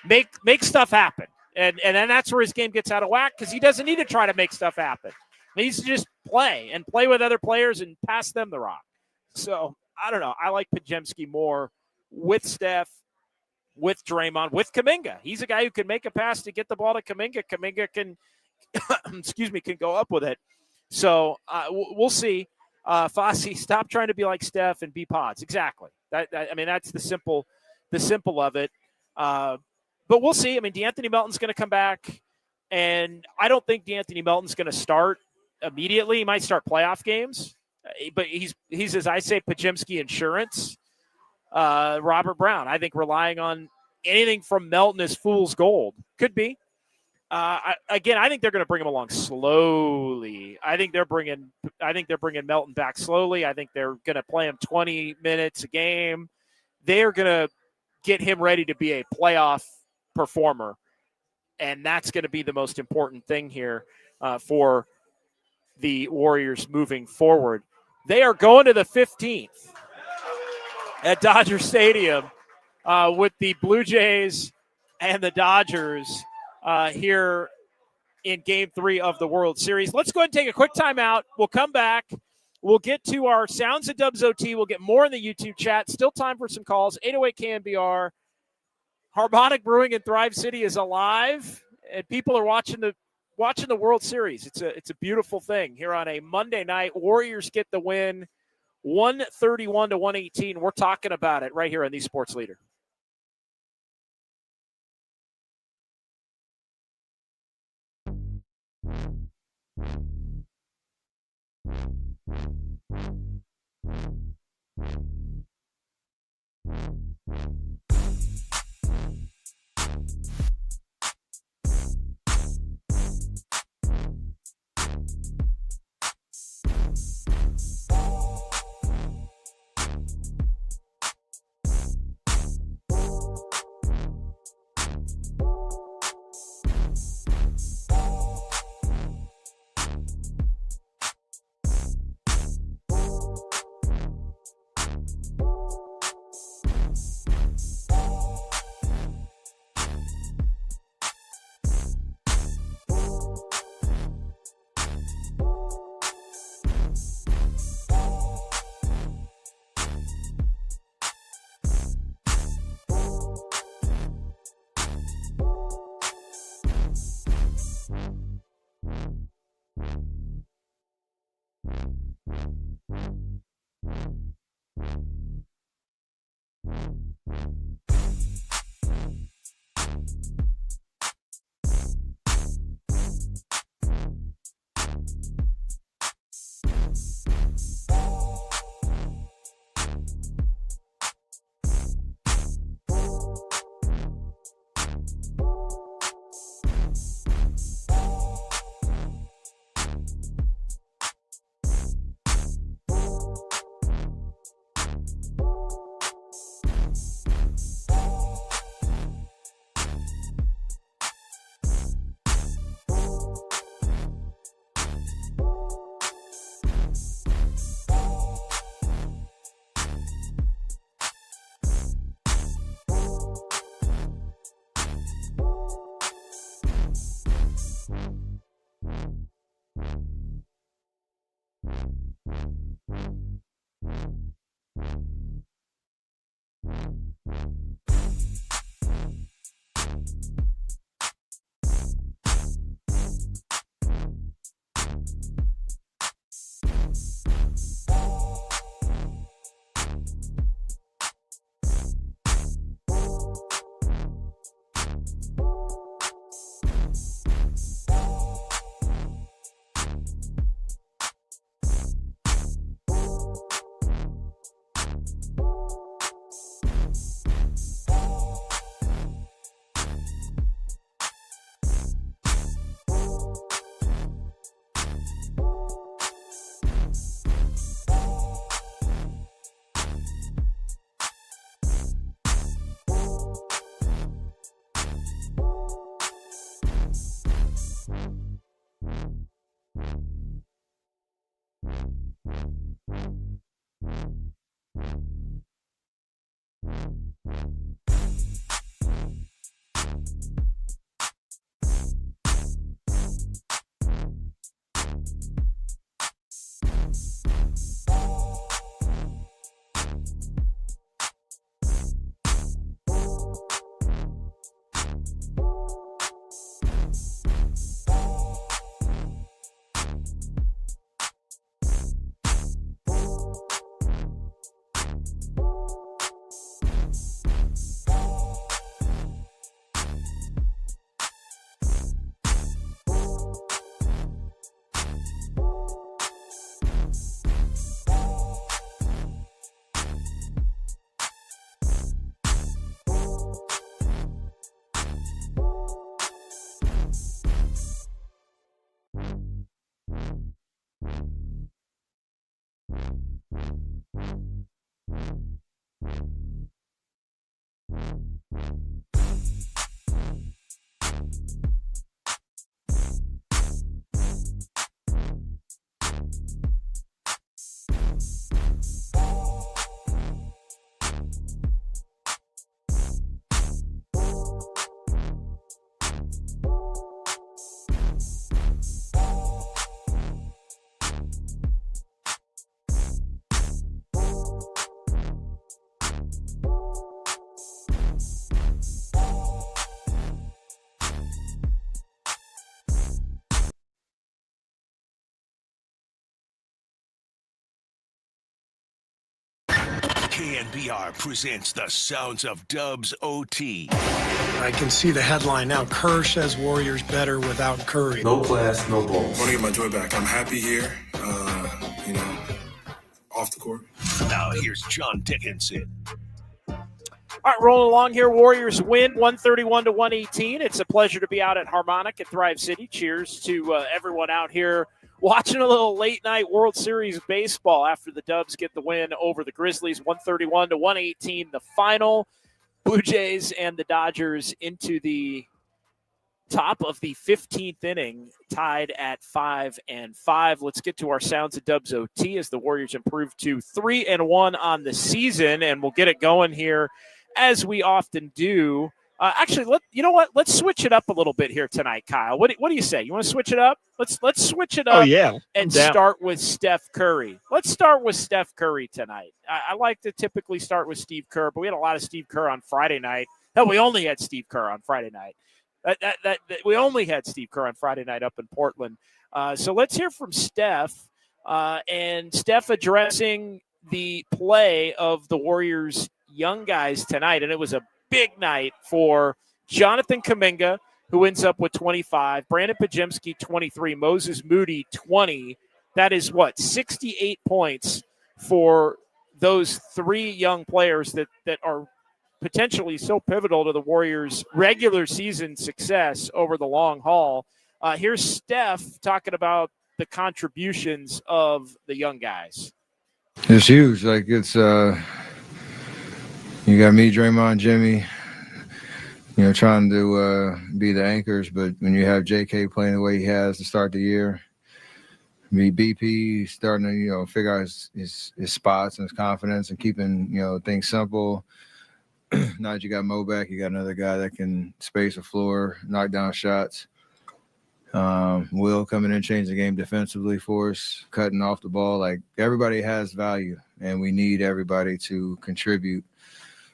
make stuff happen. And then that's where his game gets out of whack because he doesn't need to try to make stuff happen. He needs to just play with other players and pass them the rock. So, I don't know. I like Podziemski more with Steph, with Draymond, with Kuminga. He's a guy who can make a pass to get the ball to Kuminga. Kuminga can, can go up with it. So, we'll see. Fosse, stop trying to be like Steph and be Pods. Exactly. That's the simple the simple of it. But we'll see. I mean, DeAnthony Melton's going to come back, and I don't think DeAnthony Melton's going to start immediately. He might start playoff games, but he's as I say, Pajimski insurance. Robert Brown, I think relying on anything from Melton is fool's gold. Could be. I think they're going to bring him along slowly. I think they're bringing Melton back slowly. I think they're going to play him 20 minutes a game. They're going to get him ready to be a playoff performer, and that's going to be the most important thing here for the Warriors moving forward. They are going to the 15th at Dodger Stadium with the Blue Jays and the Dodgers here in Game 3 of the World Series. Let's go ahead and take a quick timeout. We'll come back. We'll get to our Sounds of Dubs OT. We'll get more in the YouTube chat. Still time for some calls. 808 KNBR. Harmonic Brewing in Thrive City is alive, and people are watching the World Series. It's a beautiful thing here on a Monday night. Warriors get the win, 131-118. We're talking about it right here on the Sports Leader.
KNBR presents the sounds of Dubs OT.
I can see the headline now. Kerr says Warriors better without Curry.
No class, no balls.
I want to get my joy back. I'm happy here, off the court.
Now here's John Dickinson.
All right, rolling along here. Warriors win 131-118. It's a pleasure to be out at Harmonic at Thrive City. Cheers to everyone out here watching a little late-night World Series baseball after the Dubs get the win over the Grizzlies, 131-118, the final. Blue Jays and the Dodgers into the top of the 15th inning, tied at 5-5. Let's get to our sounds of Dubs OT as the Warriors improve to 3-1 on the season, and we'll get it going here as we often do. Actually, you know what? Let's switch it up a little bit here tonight, Kyle. What do you say? You want to switch it up? Let's switch it up.
Oh, yeah.
And start with Steph Curry. Let's start with Steph Curry tonight. I like to typically start with Steve Kerr, but we had a lot of Steve Kerr on Friday night. Hell, we only had Steve Kerr on Friday night. We only had Steve Kerr on Friday night up in Portland. So let's hear from Steph, and Steph addressing the play of the Warriors' young guys tonight, and it was a big night for Jonathan Kuminga, who ends up with 25, Brandon Pajemski, 23, Moses Moody, 20. That is 68 points for those three young players that are potentially so pivotal to the Warriors' regular season success over the long haul. Here's Steph talking about the contributions of the young guys.
It's huge. Like, it's you got me, Draymond, Jimmy, trying to be the anchors. But when you have JK playing the way he has to start the year, BP starting to, figure out his spots and his confidence and keeping, things simple. Now that you got Mo back, you got another guy that can space the floor, knock down shots. Will coming in, changing the game defensively for us, cutting off the ball. Like, everybody has value, and we need everybody to contribute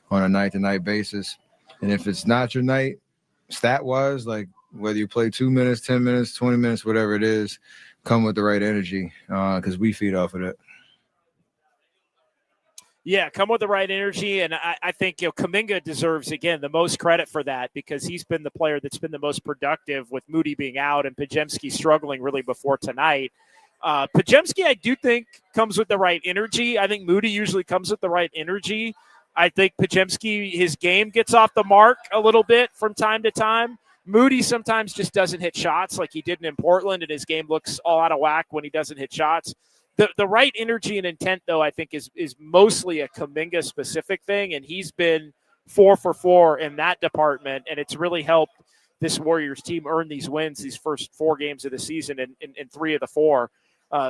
on a night-to-night basis. And if it's not your night, stat-wise, like whether you play 2 minutes, 10 minutes, 20 minutes, whatever it is, come with the right energy because we feed off of it.
Yeah, come with the right energy, and I think Kuminga deserves, again, the most credit for that because he's been the player that's been the most productive with Moody being out and Pajemski struggling really before tonight. Pajemski, I do think, comes with the right energy. I think Moody usually comes with the right energy. I think Pajemski, his game gets off the mark a little bit from time to time. Moody sometimes just doesn't hit shots like he did in Portland, and his game looks all out of whack when he doesn't hit shots. The right energy and intent, though, I think is mostly a Kuminga-specific thing, and he's been 4 for 4 in that department, and it's really helped this Warriors team earn these wins, these first 4 games of the season, in 3 of the 4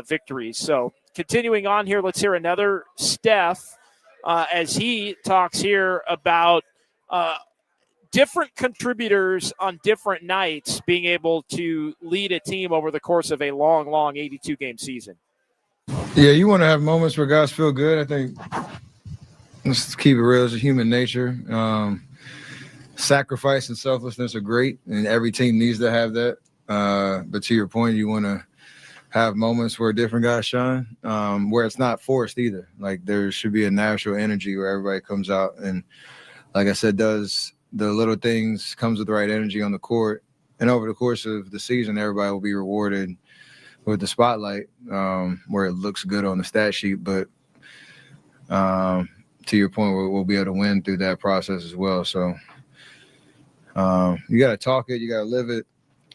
victories. So continuing on here, let's hear another Steph as he talks here about different contributors on different nights being able to lead a team over the course of a long 82-game season.
Yeah, you want to have moments where guys feel good. I think let's keep it real. It's a human nature. Sacrifice and selflessness are great, and every team needs to have that. But to your point, you want to have moments where different guys shine, where it's not forced either. Like, there should be a natural energy where everybody comes out and, like I said, does the little things, comes with the right energy on the court. And over the course of the season, everybody will be rewarded with the spotlight, where it looks good on the stat sheet. But to your point, we'll be able to win through that process as well. So you got to talk it, you got to live it,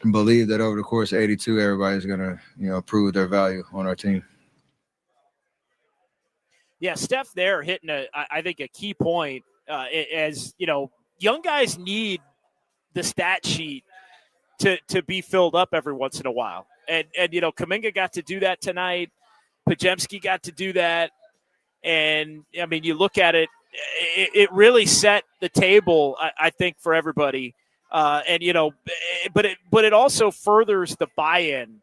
and believe that over the course of 82, everybody's going to, prove their value on our team.
Yeah, Steph there hitting I think a key point as, young guys need the stat sheet to be filled up every once in a while. And Kuminga got to do that tonight. Pajemski got to do that. And, I mean, you look at it, it really set the table, I think, for everybody. But it also furthers the buy-in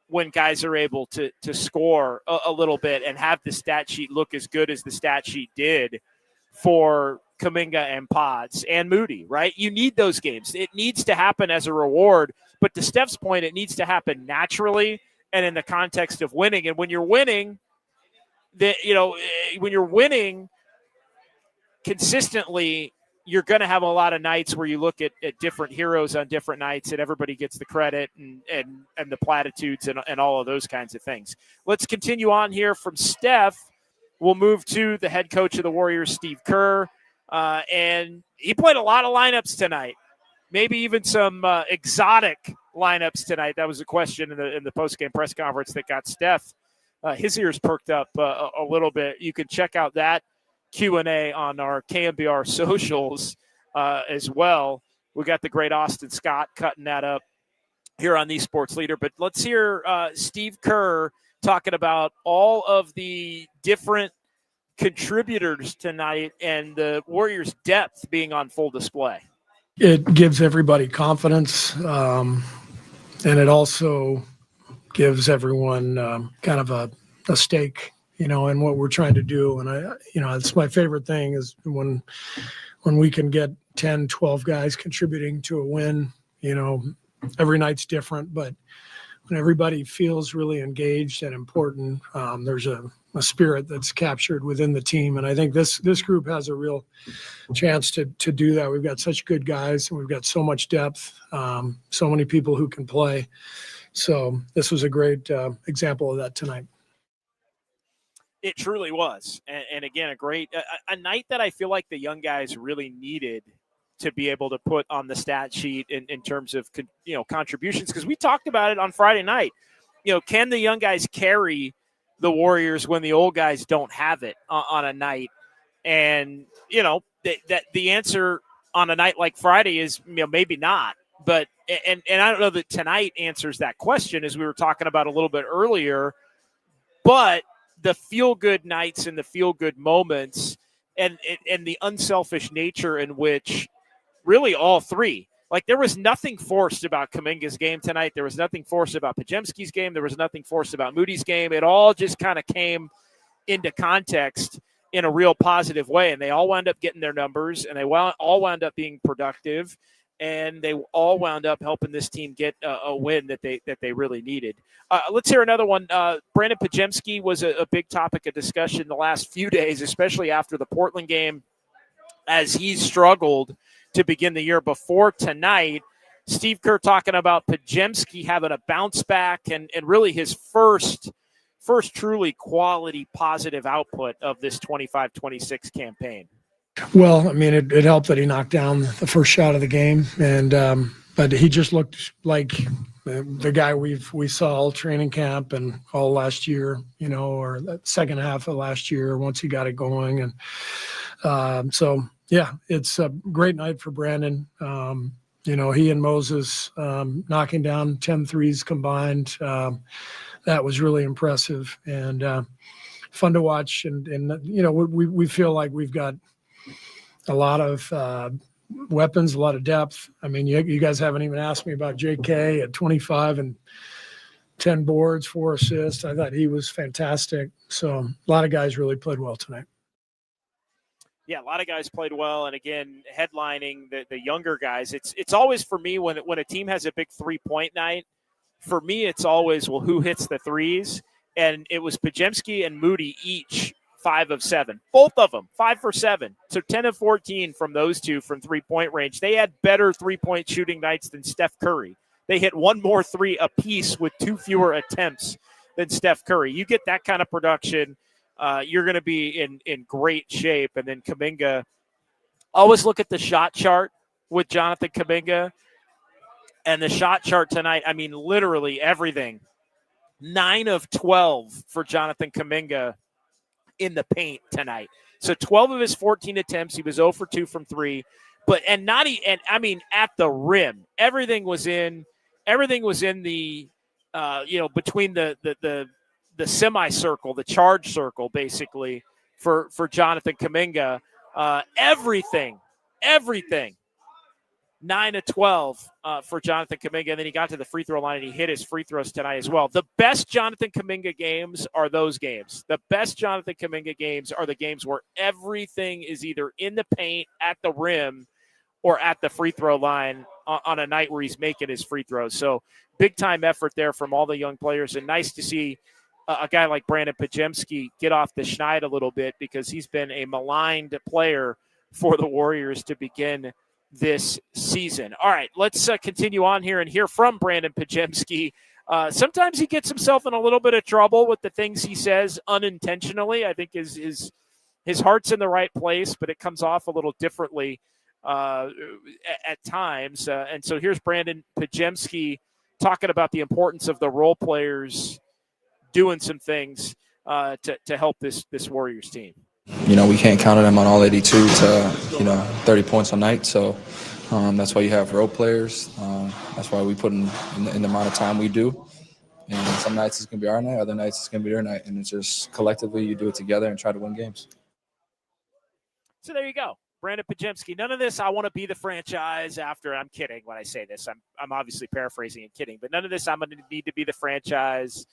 when guys are able to score a little bit and have the stat sheet look as good as the stat sheet did for Kuminga and Pods and Moody, right? You need those games. It needs to happen as a reward. But to Steph's point, it needs to happen naturally and in the context of winning. And when you're winning, consistently, you're going to have a lot of nights where you look at different heroes on different nights, and everybody gets the credit and the platitudes and all of those kinds of things. Let's continue on here from Steph. We'll move to the head coach of the Warriors, Steve Kerr, and he played a lot of lineups tonight, maybe even some exotic lineups tonight. That was a question in the postgame press conference that got Steph his ears perked up a little bit. You can check out that Q&A on our KNBR socials as well. We got the great Austin Scott cutting that up here on the Sports Leader. But let's hear Steve Kerr talking about all of the different contributors tonight and the Warriors' depth being on full display.
It gives everybody confidence, and it also gives everyone kind of a stake, in what we're trying to do. And it's my favorite thing is when we can get 10, 12 guys contributing to a win. Every night's different, but when everybody feels really engaged and important, there's a spirit that's captured within the team. And I think this group has a real chance to do that. We've got such good guys, and we've got so much depth, so many people who can play. So this was a great example of that tonight.
It truly was. And again, a night that I feel like the young guys really needed to be able to put on the stat sheet in terms of, contributions. Because we talked about it on Friday night. Can the young guys carry the Warriors when the old guys don't have it on a night? And, that the answer on a night like Friday is, maybe not. But, and I don't know that tonight answers that question, as we were talking about a little bit earlier. But the feel-good nights and the feel-good moments and the unselfish nature in which really all three, like there was nothing forced about Kuminga's game tonight. There was nothing forced about Podziemski's game. There was nothing forced about Moody's game. It all just kind of came into context in a real positive way. And they all wound up getting their numbers, and they all wound up being productive. And they all wound up helping this team get a win that they really needed. Let's hear another one. Brandon Podziemski was a big topic of discussion the last few days, especially after the Portland game, as he struggled to begin the year. Before tonight, Steve Kerr talking about Podziemski having a bounce back and really his first truly quality positive output of this 25-26 campaign.
Well, I mean, it helped that he knocked down the first shot of the game, and but he just looked like the guy we saw all training camp and all last year, or the second half of last year once he got it going. And so, yeah, it's a great night for Brandon. He and Moses knocking down 10 threes combined. That was really impressive and fun to watch. And we feel like we've got a lot of weapons, a lot of depth. I mean, you guys haven't even asked me about JK at 25 and 10 boards, 4 assists. I thought he was fantastic. So a lot of guys really played well tonight.
Yeah, a lot of guys played well. And again, headlining the younger guys, it's always for me when a team has a big 3-point night, for me, it's always, well, who hits the threes? And it was Podziemski and Moody each 5 of 7. Both of them 5 for 7. So 10 of 14 from those two from 3-point range. They had better 3-point shooting nights than Steph Curry. They hit 1 more 3 apiece with 2 fewer attempts than Steph Curry. You get that kind of production, you're going to be in great shape. And then Kuminga, always look at the shot chart with Jonathan Kuminga. And the shot chart tonight, I mean, literally everything. 9 of 12 for Jonathan Kuminga in the paint tonight. So 12 of his 14 attempts, he was 0 for 2 from 3. And at the rim, everything was in the between the semicircle, the charge circle, basically for Jonathan Kuminga. Everything. 9 of 12 for Jonathan Kuminga. And then he got to the free throw line and he hit his free throws tonight as well. The best Jonathan Kuminga games are those games. The best Jonathan Kuminga games are the games where everything is either in the paint, at the rim, or at the free throw line on a night where he's making his free throws. So big time effort there from all the young players. And nice to see a guy like Brandon Podziemski get off the schneid a little bit, because he's been a maligned player for the Warriors to begin this season. All right, let's continue on here and hear from Brandon Pajemski. Sometimes he gets himself in a little bit of trouble with the things he says unintentionally. I think his heart's in the right place, but it comes off a little differently at times. And so here's Brandon Pajemski talking about the importance of the role players doing some things to help this Warriors team.
We can't count on them on all 82 to 30 points a night. So that's why you have role players. That's why we put in the amount of time we do. And some nights it's going to be our night, other nights it's going to be their night. And it's just collectively you do it together and try to win games.
So there you go. Brandon Pajemski. None of this, I want to be the franchise after. I'm kidding when I say this. I'm obviously paraphrasing and kidding. But none of this, I'm going to need to be the franchise.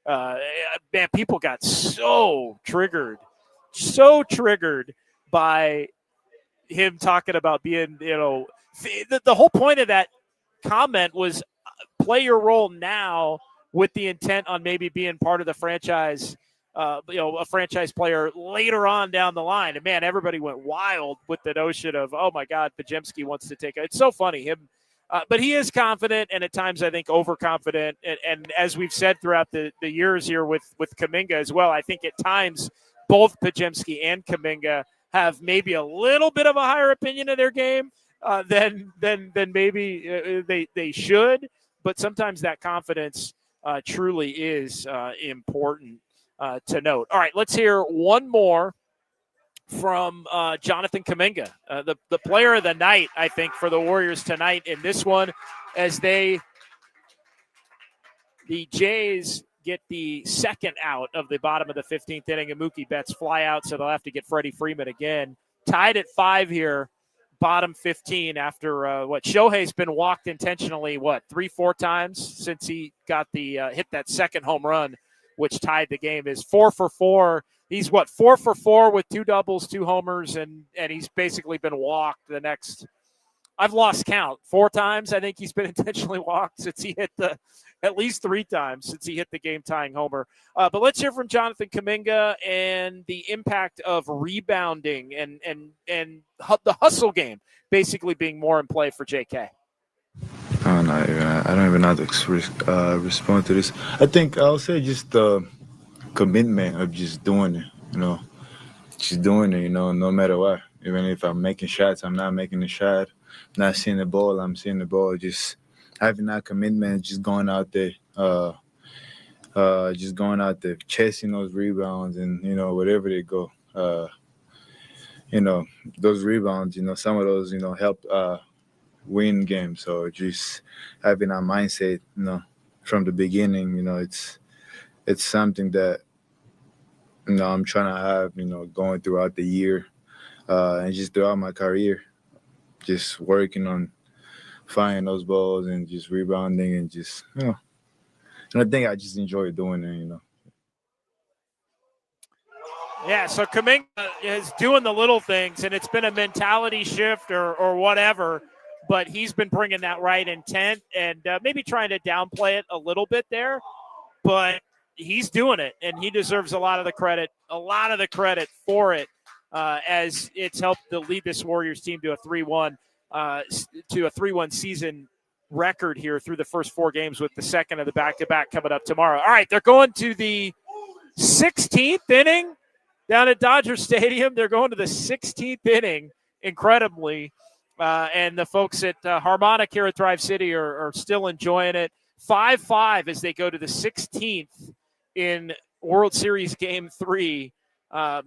Man, people got so triggered by him talking about being, the whole point of that comment was play your role now with the intent on maybe being part of the franchise, a franchise player later on down the line. And man, everybody went wild with the notion of, oh my God, Pajemski wants to take it. It's so funny. But he is confident, and at times I think overconfident. And as we've said throughout the years here with Kuminga as well, I think at times both Pajemski and Kuminga have maybe a little bit of a higher opinion of their game than maybe they should. But sometimes that confidence truly is important to note. All right, let's hear one more from Jonathan Kuminga, the player of the night, I think, for the Warriors tonight in this one, as the Jays get the second out of the bottom of the 15th inning, and Mookie Betts fly out, so they'll have to get Freddie Freeman again. Tied at 5 here, bottom 15 after Shohei's been walked intentionally, 3-4 times since he got the hit that second home run, which tied the game. Is 4 for 4. He's 4 for 4 with 2 doubles, 2 homers, and he's basically been walked the next. I've lost count. 4 times I think he's been intentionally walked since he hit at least 3 times since he hit the game-tying homer. But let's hear from Jonathan Kuminga and the impact of rebounding and the hustle game basically being more in play for JK.
I don't even know how to respond to this. I think I'll say just the commitment of just doing it, just doing it, no matter what. Even if I'm making shots, I'm not making the shot. Not seeing the ball, I'm seeing the ball. Just having that commitment, just going out there, chasing those rebounds, and wherever they go, those rebounds, some of those, help win games. So just having that mindset, from the beginning, it's something that I'm trying to have, going throughout the year, and just throughout my career, just working on finding those balls and just rebounding and just, and I think I just enjoy doing it,
Yeah, so Kuminga is doing the little things, and it's been a mentality shift or whatever, but he's been bringing that right intent and maybe trying to downplay it a little bit there, but he's doing it, and he deserves a lot of the credit for it, as it's helped to lead this Warriors team to a 3-1 season record here through the first 4 games, with the second of the back-to-back coming up tomorrow. All right, they're going to the 16th inning down at Dodger Stadium. They're going to the 16th inning, incredibly, and the folks at Harmonic here at Thrive City are still enjoying it. 5-5 as they go to the 16th in World Series Game 3.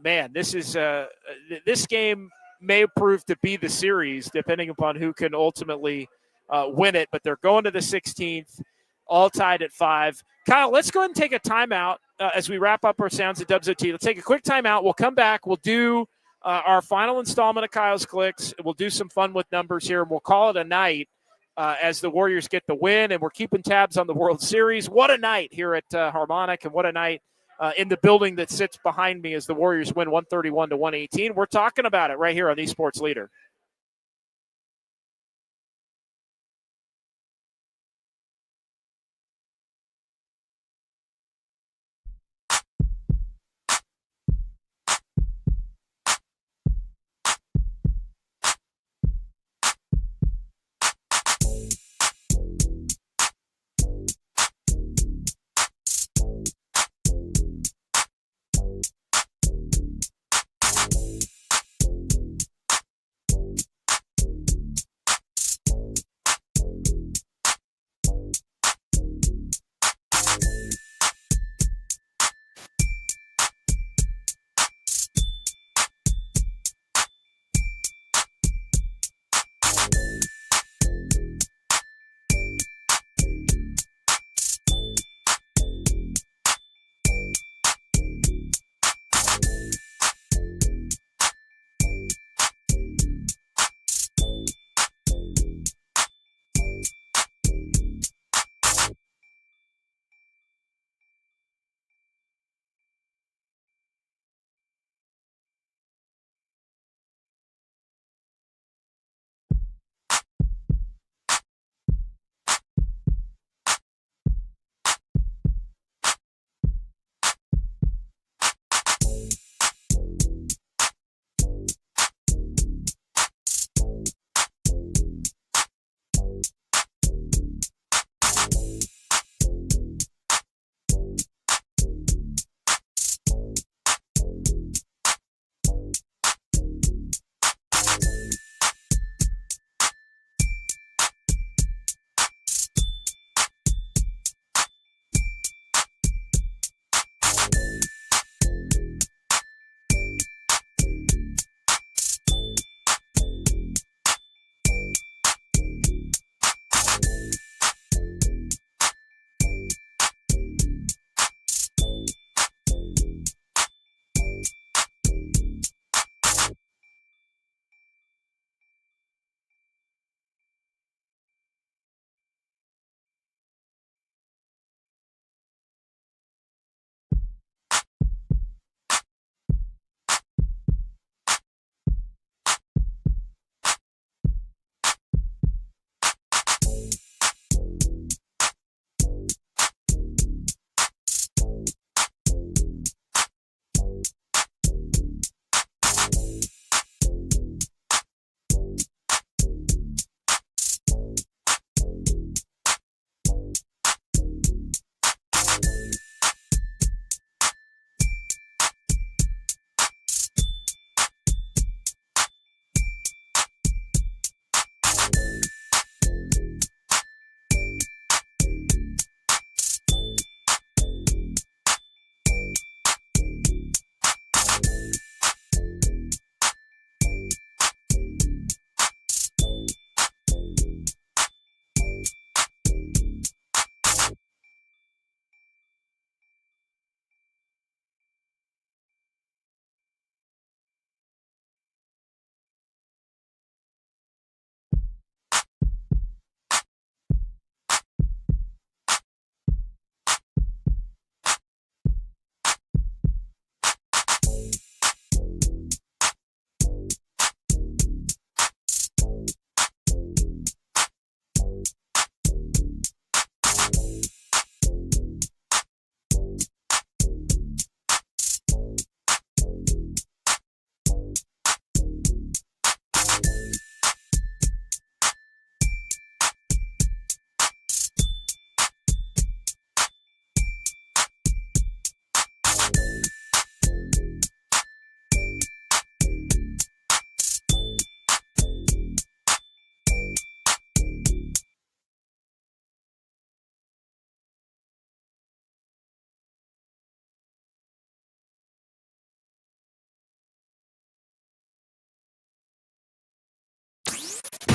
Man, this game may prove to be the series, depending upon who can ultimately win it. But they're going to the 16th, all tied at 5. Kyle, let's go ahead and take a timeout as we wrap up our Sounds at Dubs OT. Let's take a quick timeout. We'll come back. We'll do our final installment of Kyle's Clicks. We'll do some fun with numbers here, and we'll call it a night as the Warriors get the win. And we're keeping tabs on the World Series. What a night here at Harmonic, and what a night in the building that sits behind me as the Warriors win 131-118. We're talking about it right here on the Sports Leader.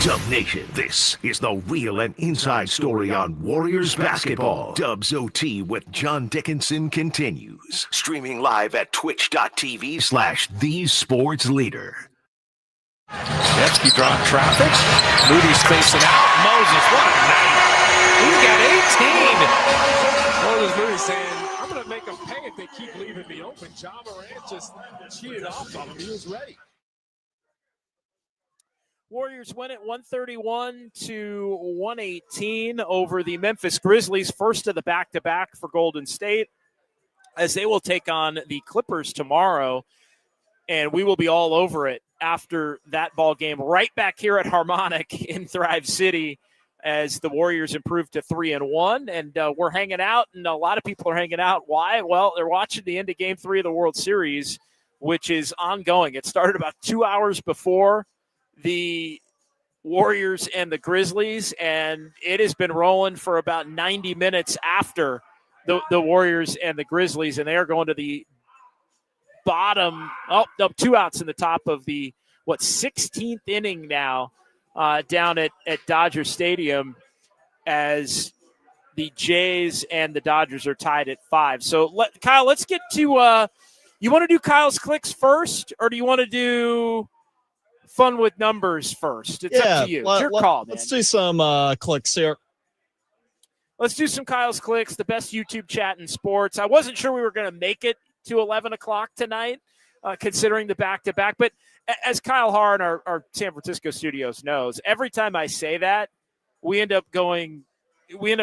Dub Nation, this is the real and inside story on Warriors basketball. Dubs OT with John Dickinson continues. Streaming live at twitch.tv/thesportsleader.
Jetsky drawing traffic. Moody's spacing out. Moses, what a night. He's got 18. Moses Moody saying, I'm going to make them pay if they keep leaving me open. John Morant just cheated off on him. He was ready.
Warriors win it 131-118 over the Memphis Grizzlies, first of the back-to-back for Golden State, as they will take on the Clippers tomorrow, and we will be all over it after that ball game right back here at Harmonic in Thrive City as the Warriors improve to 3-1, and we're hanging out, and a lot of people are hanging out. Why? Well, they're watching the end of Game 3 of the World Series, which is ongoing. It started about 2 hours before the Warriors and the Grizzlies, and it has been rolling for about 90 minutes after the Warriors and the Grizzlies, and they are going to the bottom, 2 outs in the top of the, 16th inning now down at Dodger Stadium as the Jays and the Dodgers are tied at 5. So, Kyle, let's get to you want to do Kyle's clicks first, or do you want to do fun with numbers first? It's up to you. It's your call, man.
Let's do some clicks here.
Let's do some Kyle's clicks, the best YouTube chat in sports. I wasn't sure we were going to make it to 11 o'clock tonight, considering the back-to-back. But as Kyle Haar in our San Francisco studios knows, every time I say that, we end up going way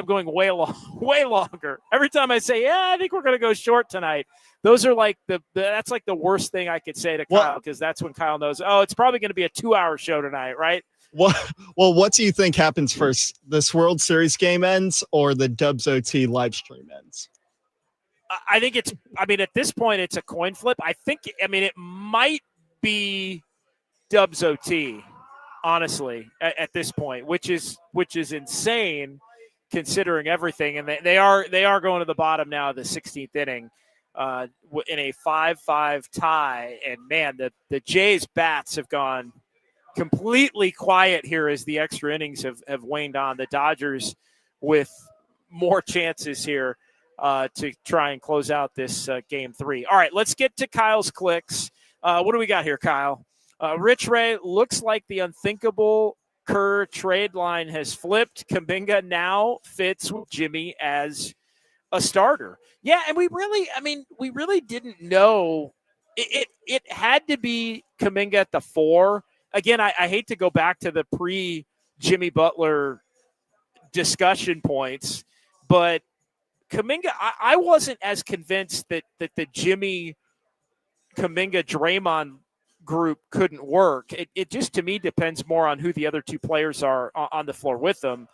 longer. Every time I say, I think we're going to go short tonight. Those are like that's like the worst thing I could say to Kyle, because that's when Kyle knows, it's probably going to be a 2-hour show tonight, right?
What do you think happens first? This World Series game ends or the Dubs OT live stream ends?
I think at this point, it's a coin flip. It might be Dubs OT, honestly, at this point, which is insane considering everything. And they are going to the bottom now of the 16th inning in a 5-5 tie. And man, the Jays bats have gone completely quiet here as the extra innings have waned on. The Dodgers with more chances here to try and close out this Game 3. All right, let's get to Kyle's clicks. What do we got here, Kyle? Rich Ray, looks like the unthinkable Kerr trade line has flipped. Kuminga now fits with Jimmy as a starter. Yeah, and we really didn't know. It had to be Kuminga at the 4. Again, I hate to go back to the pre-Jimmy Butler discussion points, but Kuminga, I wasn't as convinced that the Jimmy, Kuminga, Draymond group couldn't work. It just, to me, depends more on who the other two players are on the floor with them.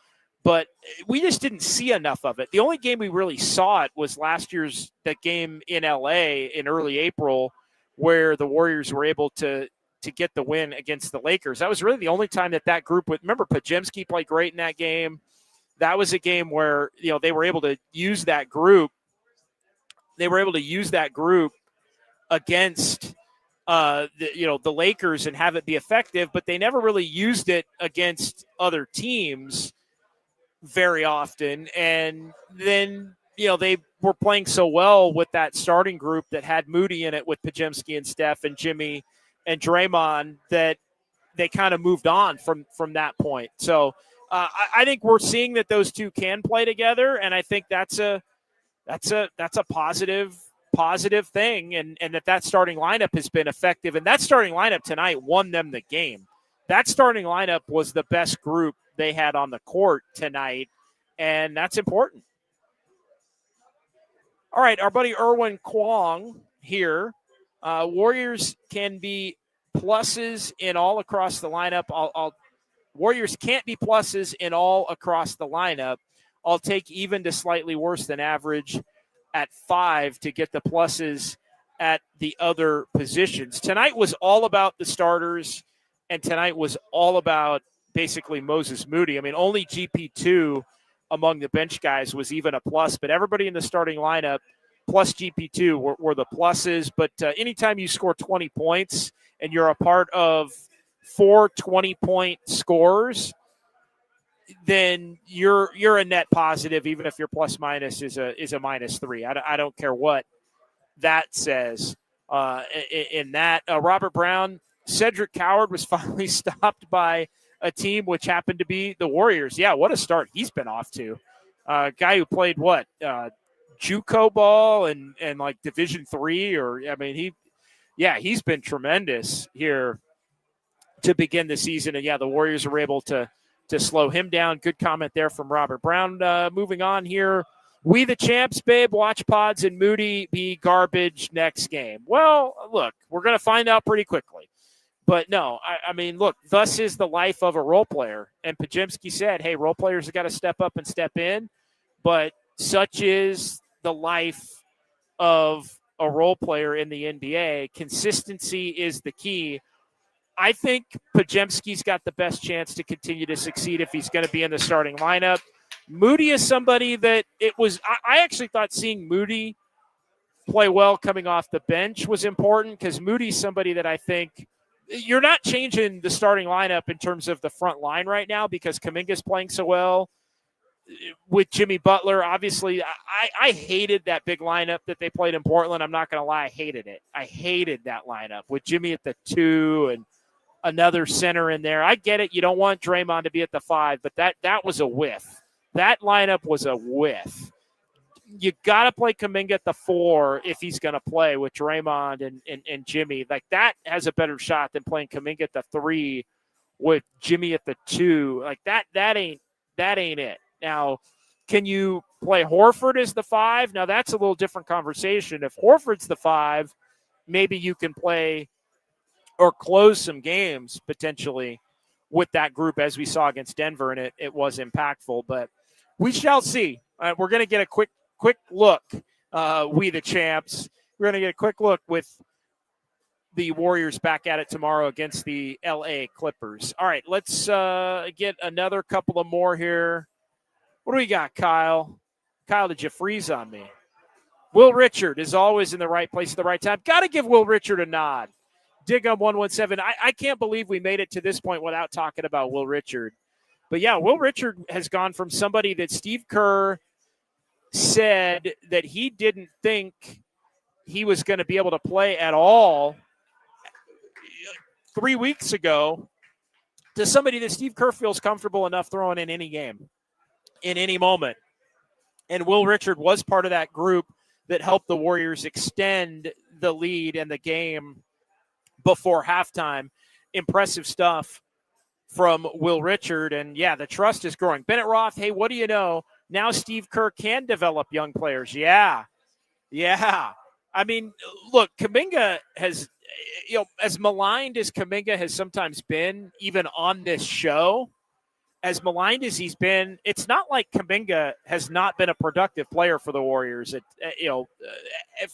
But we just didn't see enough of it. The only game we really saw it was last year's that game in LA in early April, where the Warriors were able to get the win against the Lakers. That was really the only time that group would. Remember, Podziemski played great in that game. That was a game where they were able to use that group. They were able to use that group against the Lakers and have it be effective, but they never really used it against other teams very often. And then they were playing so well with that starting group that had Moody in it with Podziemski and Steph and Jimmy and Draymond that they kind of moved on from that point. So I think we're seeing that those two can play together, and I think that's a positive thing, and that starting lineup has been effective. And that starting lineup tonight won them the game. That starting lineup was the best group they had on the court tonight, and that's important. All right, our buddy Erwin Kwong here. Warriors can be pluses in all across the lineup. Warriors can't be pluses in all across the lineup. I'll take even to slightly worse than average at 5 to get the pluses at the other positions. Tonight was all about the starters, and tonight was all about basically Moses Moody. Only GP2 among the bench guys was even a plus, but everybody in the starting lineup plus GP2 were the pluses. But anytime you score 20 points and you're a part of 4 20-point scores, then you're a net positive, even if your plus minus is a -3. I don't care what that says. In that, Robert Brown, Cedric Coward was finally stopped by a team which happened to be the Warriors. Yeah, what a start he's been off to. Guy who played JUCO ball and like Division III, he's been tremendous here to begin the season. And yeah, the Warriors were able to slow him down. Good comment there from Robert Brown. Moving on here. We the champs, babe. Watch Pods and Moody be garbage next game. Well, look, we're going to find out pretty quickly. But no, I mean, look, thus is the life of a role player. And Pajemski said, hey, role players have got to step up and step in. But such is the life of a role player in the NBA. Consistency is the key. I think Pajemski's got the best chance to continue to succeed if he's going to be in the starting lineup. Moody is somebody that I actually thought seeing Moody play well coming off the bench was important, because Moody's somebody that I think you're not changing the starting lineup in terms of the front line right now, because Kuminga's playing so well with Jimmy Butler. Obviously, I hated that big lineup that they played in Portland. I'm not going to lie. I hated it. I hated that lineup with Jimmy at the 2 and another center in there. I get it. You don't want Draymond to be at the 5, but that was a whiff. That lineup was a whiff. You got to play Kuminga at the 4 if he's going to play with Draymond and Jimmy. Like, that has a better shot than playing Kuminga at the 3 with Jimmy at the 2. Like, that ain't it. Now, can you play Horford as the 5? Now, that's a little different conversation. If Horford's the 5, maybe you can play or close some games potentially with that group, as we saw against Denver, and it was impactful. But we shall see. We're going to get a quick look, we the champs. We're going to get a quick look with the Warriors back at it tomorrow against the LA Clippers. All right, let's get another couple of more here. What do we got, Kyle? Kyle, did you freeze on me? Will Richard is always in the right place at the right time. Got to give Will Richard a nod. Dig on 117. I can't believe we made it to this point without talking about Will Richard. But yeah, Will Richard has gone from somebody that Steve Kerr said that he didn't think he was going to be able to play at all 3 weeks ago to somebody that Steve Kerr feels comfortable enough throwing in any game, in any moment. And Will Richard was part of that group that helped the Warriors extend the lead in the game before halftime. Impressive stuff from Will Richard. And yeah, the trust is growing. Bennett Roth, hey, what do you know? Now Steve Kerr can develop young players. Yeah. I mean, look, Kuminga has, as maligned as Kuminga has sometimes been, even on this show, as maligned as he's been, it's not like Kuminga has not been a productive player for the Warriors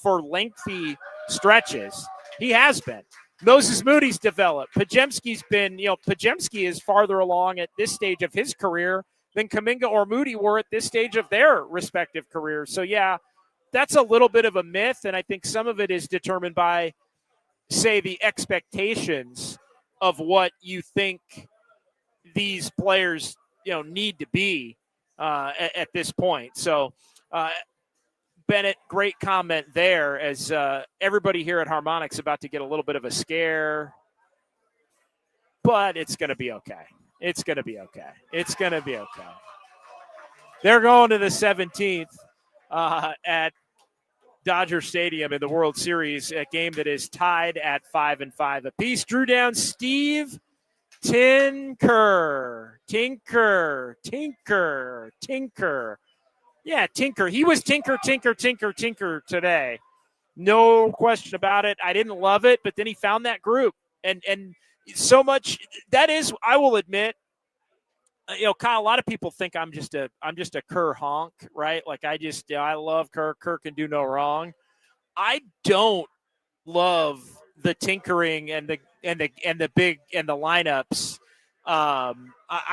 for lengthy stretches. He has been. Moses Moody's developed. Pajemski's been, Pajemski is farther along at this stage of his career than Kuminga or Moody were at this stage of their respective careers. So, yeah, that's a little bit of a myth, and I think some of it is determined by, say, the expectations of what you think these players, need to be at this point. So, Bennett, great comment there, as everybody here at Harmonic's about to get a little bit of a scare, but it's going to be okay. It's going to be okay. It's going to be okay. They're going to the 17th at Dodger Stadium in the World Series, a game that is tied at 5-5 apiece. Drew down Steve Tinker. Yeah, Tinker. He was Tinker today. No question about it. I didn't love it, but then he found that group. And so much, that is, I will admit, Kyle, a lot of people think I'm just a Kerr honk, right? Like I love Kerr. Kerr can do no wrong. I don't love the tinkering and the big and the lineups. I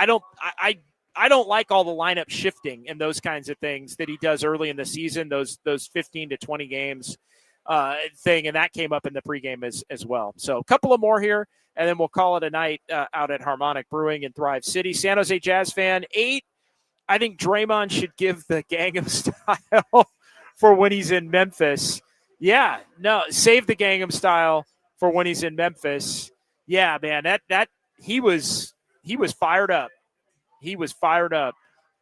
don't like all the lineup shifting and those kinds of things that he does early in the season, those 15 to 20 games. thing, and that came up in the pregame as well. So a couple of more here, and then we'll call it a night out at Harmonic Brewing in Thrive City. San Jose Jazz fan, 8. I think Draymond should give the Gangnam Style for when he's in Memphis. Yeah, no, save the Gangnam Style for when he's in Memphis. Yeah, man, that he was fired up. He was fired up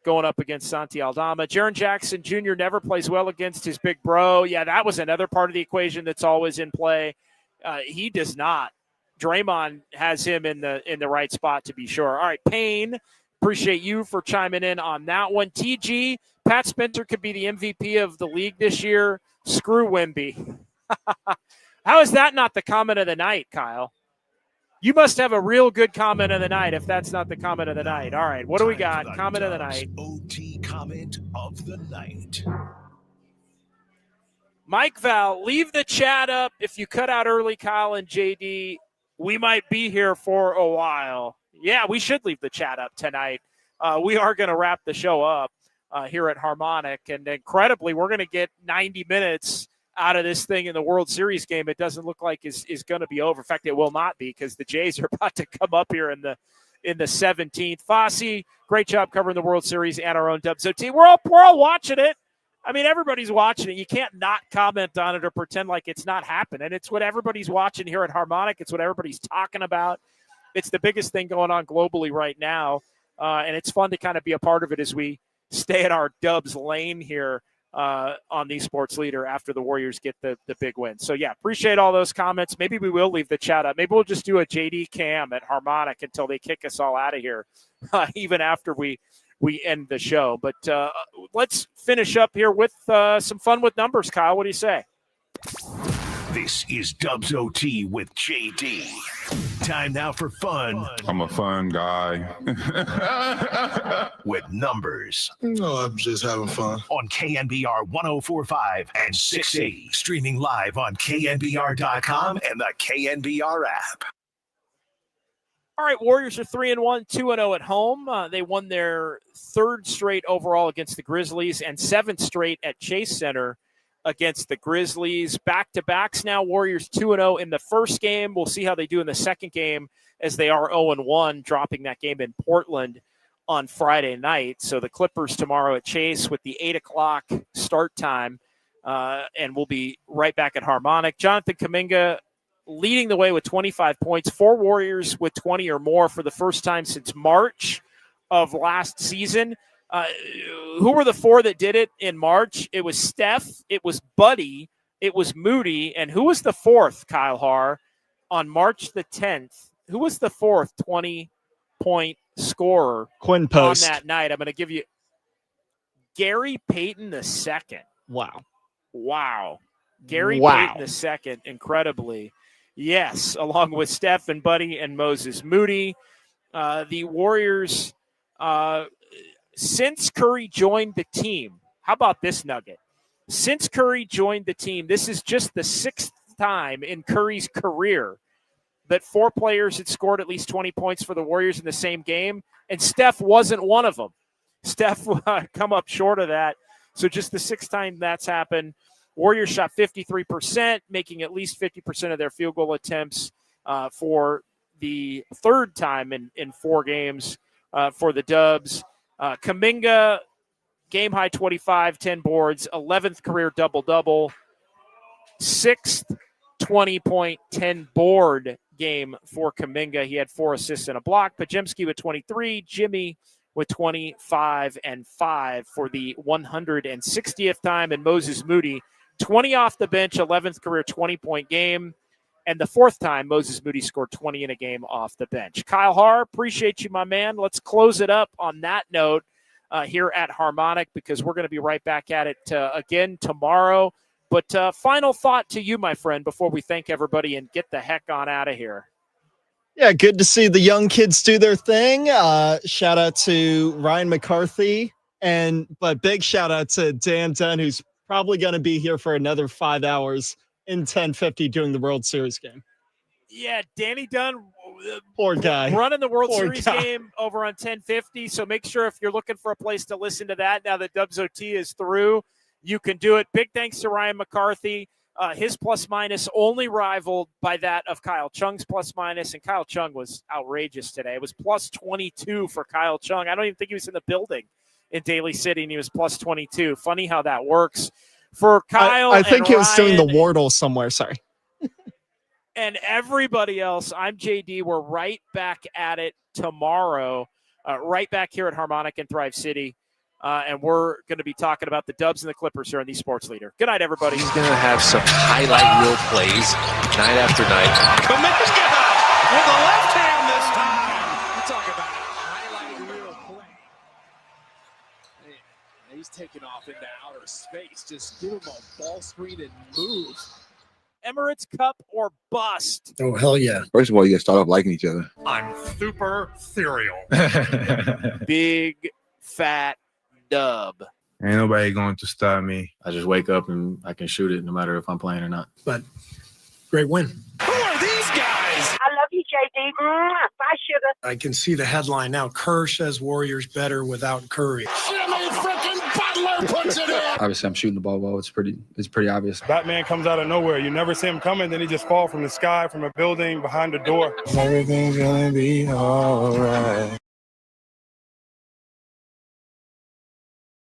going up against Santi Aldama. Jaren Jackson Jr. never plays well against his big bro. Yeah, that was another part of the equation that's always in play. He does not. Draymond has him in the right spot to be sure. All right, Payne, appreciate you for chiming in on that one. TG, Pat Spencer could be the MVP of the league this year. Screw Wemby. How is that not the comment of the night, Kyle? You must have a real good comment of the night if that's not the comment of the night. All right, what do we got? Comment of the night.
OT comment of the night.
Mike Val, leave the chat up. If you cut out early, Kyle and JD, we might be here for a while. Yeah, we should leave the chat up tonight. We are going to wrap the show up here at Harmonic, and incredibly, we're going to get 90 minutes out of this thing in the World Series game. It doesn't look like is going to be over. In fact, it will not be, because the Jays are about to come up here in the 17th. Fosse, great job covering the World Series and our own Dubs OT. We're all watching it. I mean, everybody's watching it. You can't not comment on it or pretend like it's not happening. It's what everybody's watching here at Harmonic. It's what everybody's talking about. It's the biggest thing going on globally right now, and it's fun to kind of be a part of it as we stay in our Dubs lane here on the Sports Leader after the Warriors get the big win. So, yeah, appreciate all those comments. Maybe we will leave the chat up. Maybe we'll just do a JD cam at Harmonic until they kick us all out of here, even after we end the show. But let's finish up here with some fun with numbers. Kyle, what do you say?
This is Dubs OT with JD. Time now for fun.
I'm a fun guy.
With numbers.
No, I'm just having fun.
On KNBR 104.5 and 680. Streaming live on KNBR.com and the KNBR app.
All right, Warriors are 3-1, 2-0 at home. They won their third straight overall against the Grizzlies and seventh straight at Chase Center against the Grizzlies. Back-to-backs now. Warriors 2-0 in the first game. We'll see how they do in the second game, as they are 0-1, dropping that game in Portland on Friday night. So the Clippers tomorrow at Chase with the 8 o'clock start time, and we'll be right back at Harmonic. Jonathan Kuminga leading the way with 25 points. 4 Warriors with 20 or more for the first time since March of last season. Who were the 4 that did it in March? It was Steph, it was Buddy, it was Moody, and who was the 4th, Kyle Haar, on March the 10th? Who was the 4th 20-point scorer
Quinn Post
on that night? I'm going to give you Gary Payton II. Wow. Gary Payton II, incredibly. Yes, along with Steph and Buddy and Moses Moody. The Warriors, since Curry joined the team, how about this nugget? Since Curry joined the team, this is just the 6th time in Curry's career that 4 players had scored at least 20 points for the Warriors in the same game, and Steph wasn't one of them. Steph come up short of that. So just the 6th time that's happened. Warriors shot 53%, making at least 50% of their field goal attempts for the 3rd time in 4 games for the Dubs. Kuminga, game high 25, 10 boards, 11th career double-double, 6th 20-point, 10-board game for Kuminga. He had 4 assists and a block. Pajemski with 23, Jimmy with 25 and 5 for the 160th time, and Moses Moody, 20 off the bench, 11th career 20-point game, and the 4th time Moses Moody scored 20 in a game off the bench. Kyle Haar, appreciate you, my man. Let's close it up on that note here at Harmonic, because we're going to be right back at it again tomorrow. But final thought to you, my friend, before we thank everybody and get the heck on out of here.
Yeah, good to see the young kids do their thing. Shout out to Ryan McCarthy, but big shout out to Dan Dunn, who's probably going to be here for another 5 hours in 1050 doing the World Series game.
Yeah, Danny Dunn,
poor guy,
running the World Series game over on 1050. So make sure, if you're looking for a place to listen to that now that Dubs OT is through, you can do it. Big thanks to Ryan McCarthy. His plus minus only rivaled by that of Kyle Chung's plus minus, and Kyle Chung was outrageous today. It was plus 22 for Kyle Chung. I don't even think he was in the building in Daly City, and he was plus 22. Funny how that works. For Kyle,
I think he was doing the
Ryan
Wardle somewhere. Sorry.
and everybody else, I'm JD. We're right back at it tomorrow, right back here at Harmonic in Thrive City. And we're going to be talking about the Dubs and the Clippers here on the Sports Leader. Good night, everybody.
He's going to have some highlight reel plays night after night.
Kaminga with the left hand this time.
You talk about a highlight reel play. Man, he's taking off into outer space. Just give him a ball screen and move.
Emirates Cup or bust.
Oh, hell yeah.
First of all, you got to start off liking each other.
I'm super cereal.
Big, fat dub.
Ain't nobody going to stop me.
I just wake up and I can shoot it no matter if I'm playing or not.
But great win.
Who are these guys?
I love you, JD. Bye, sugar.
I can see the headline now. Kerr says Warriors better without Curry.
Jimmy freaking Butler puts it in.
Obviously, I'm shooting the ball well. It's pretty obvious.
Batman comes out of nowhere. You never see him coming, then he just fall from the sky, from a building, behind the door. Everything's gonna be all right.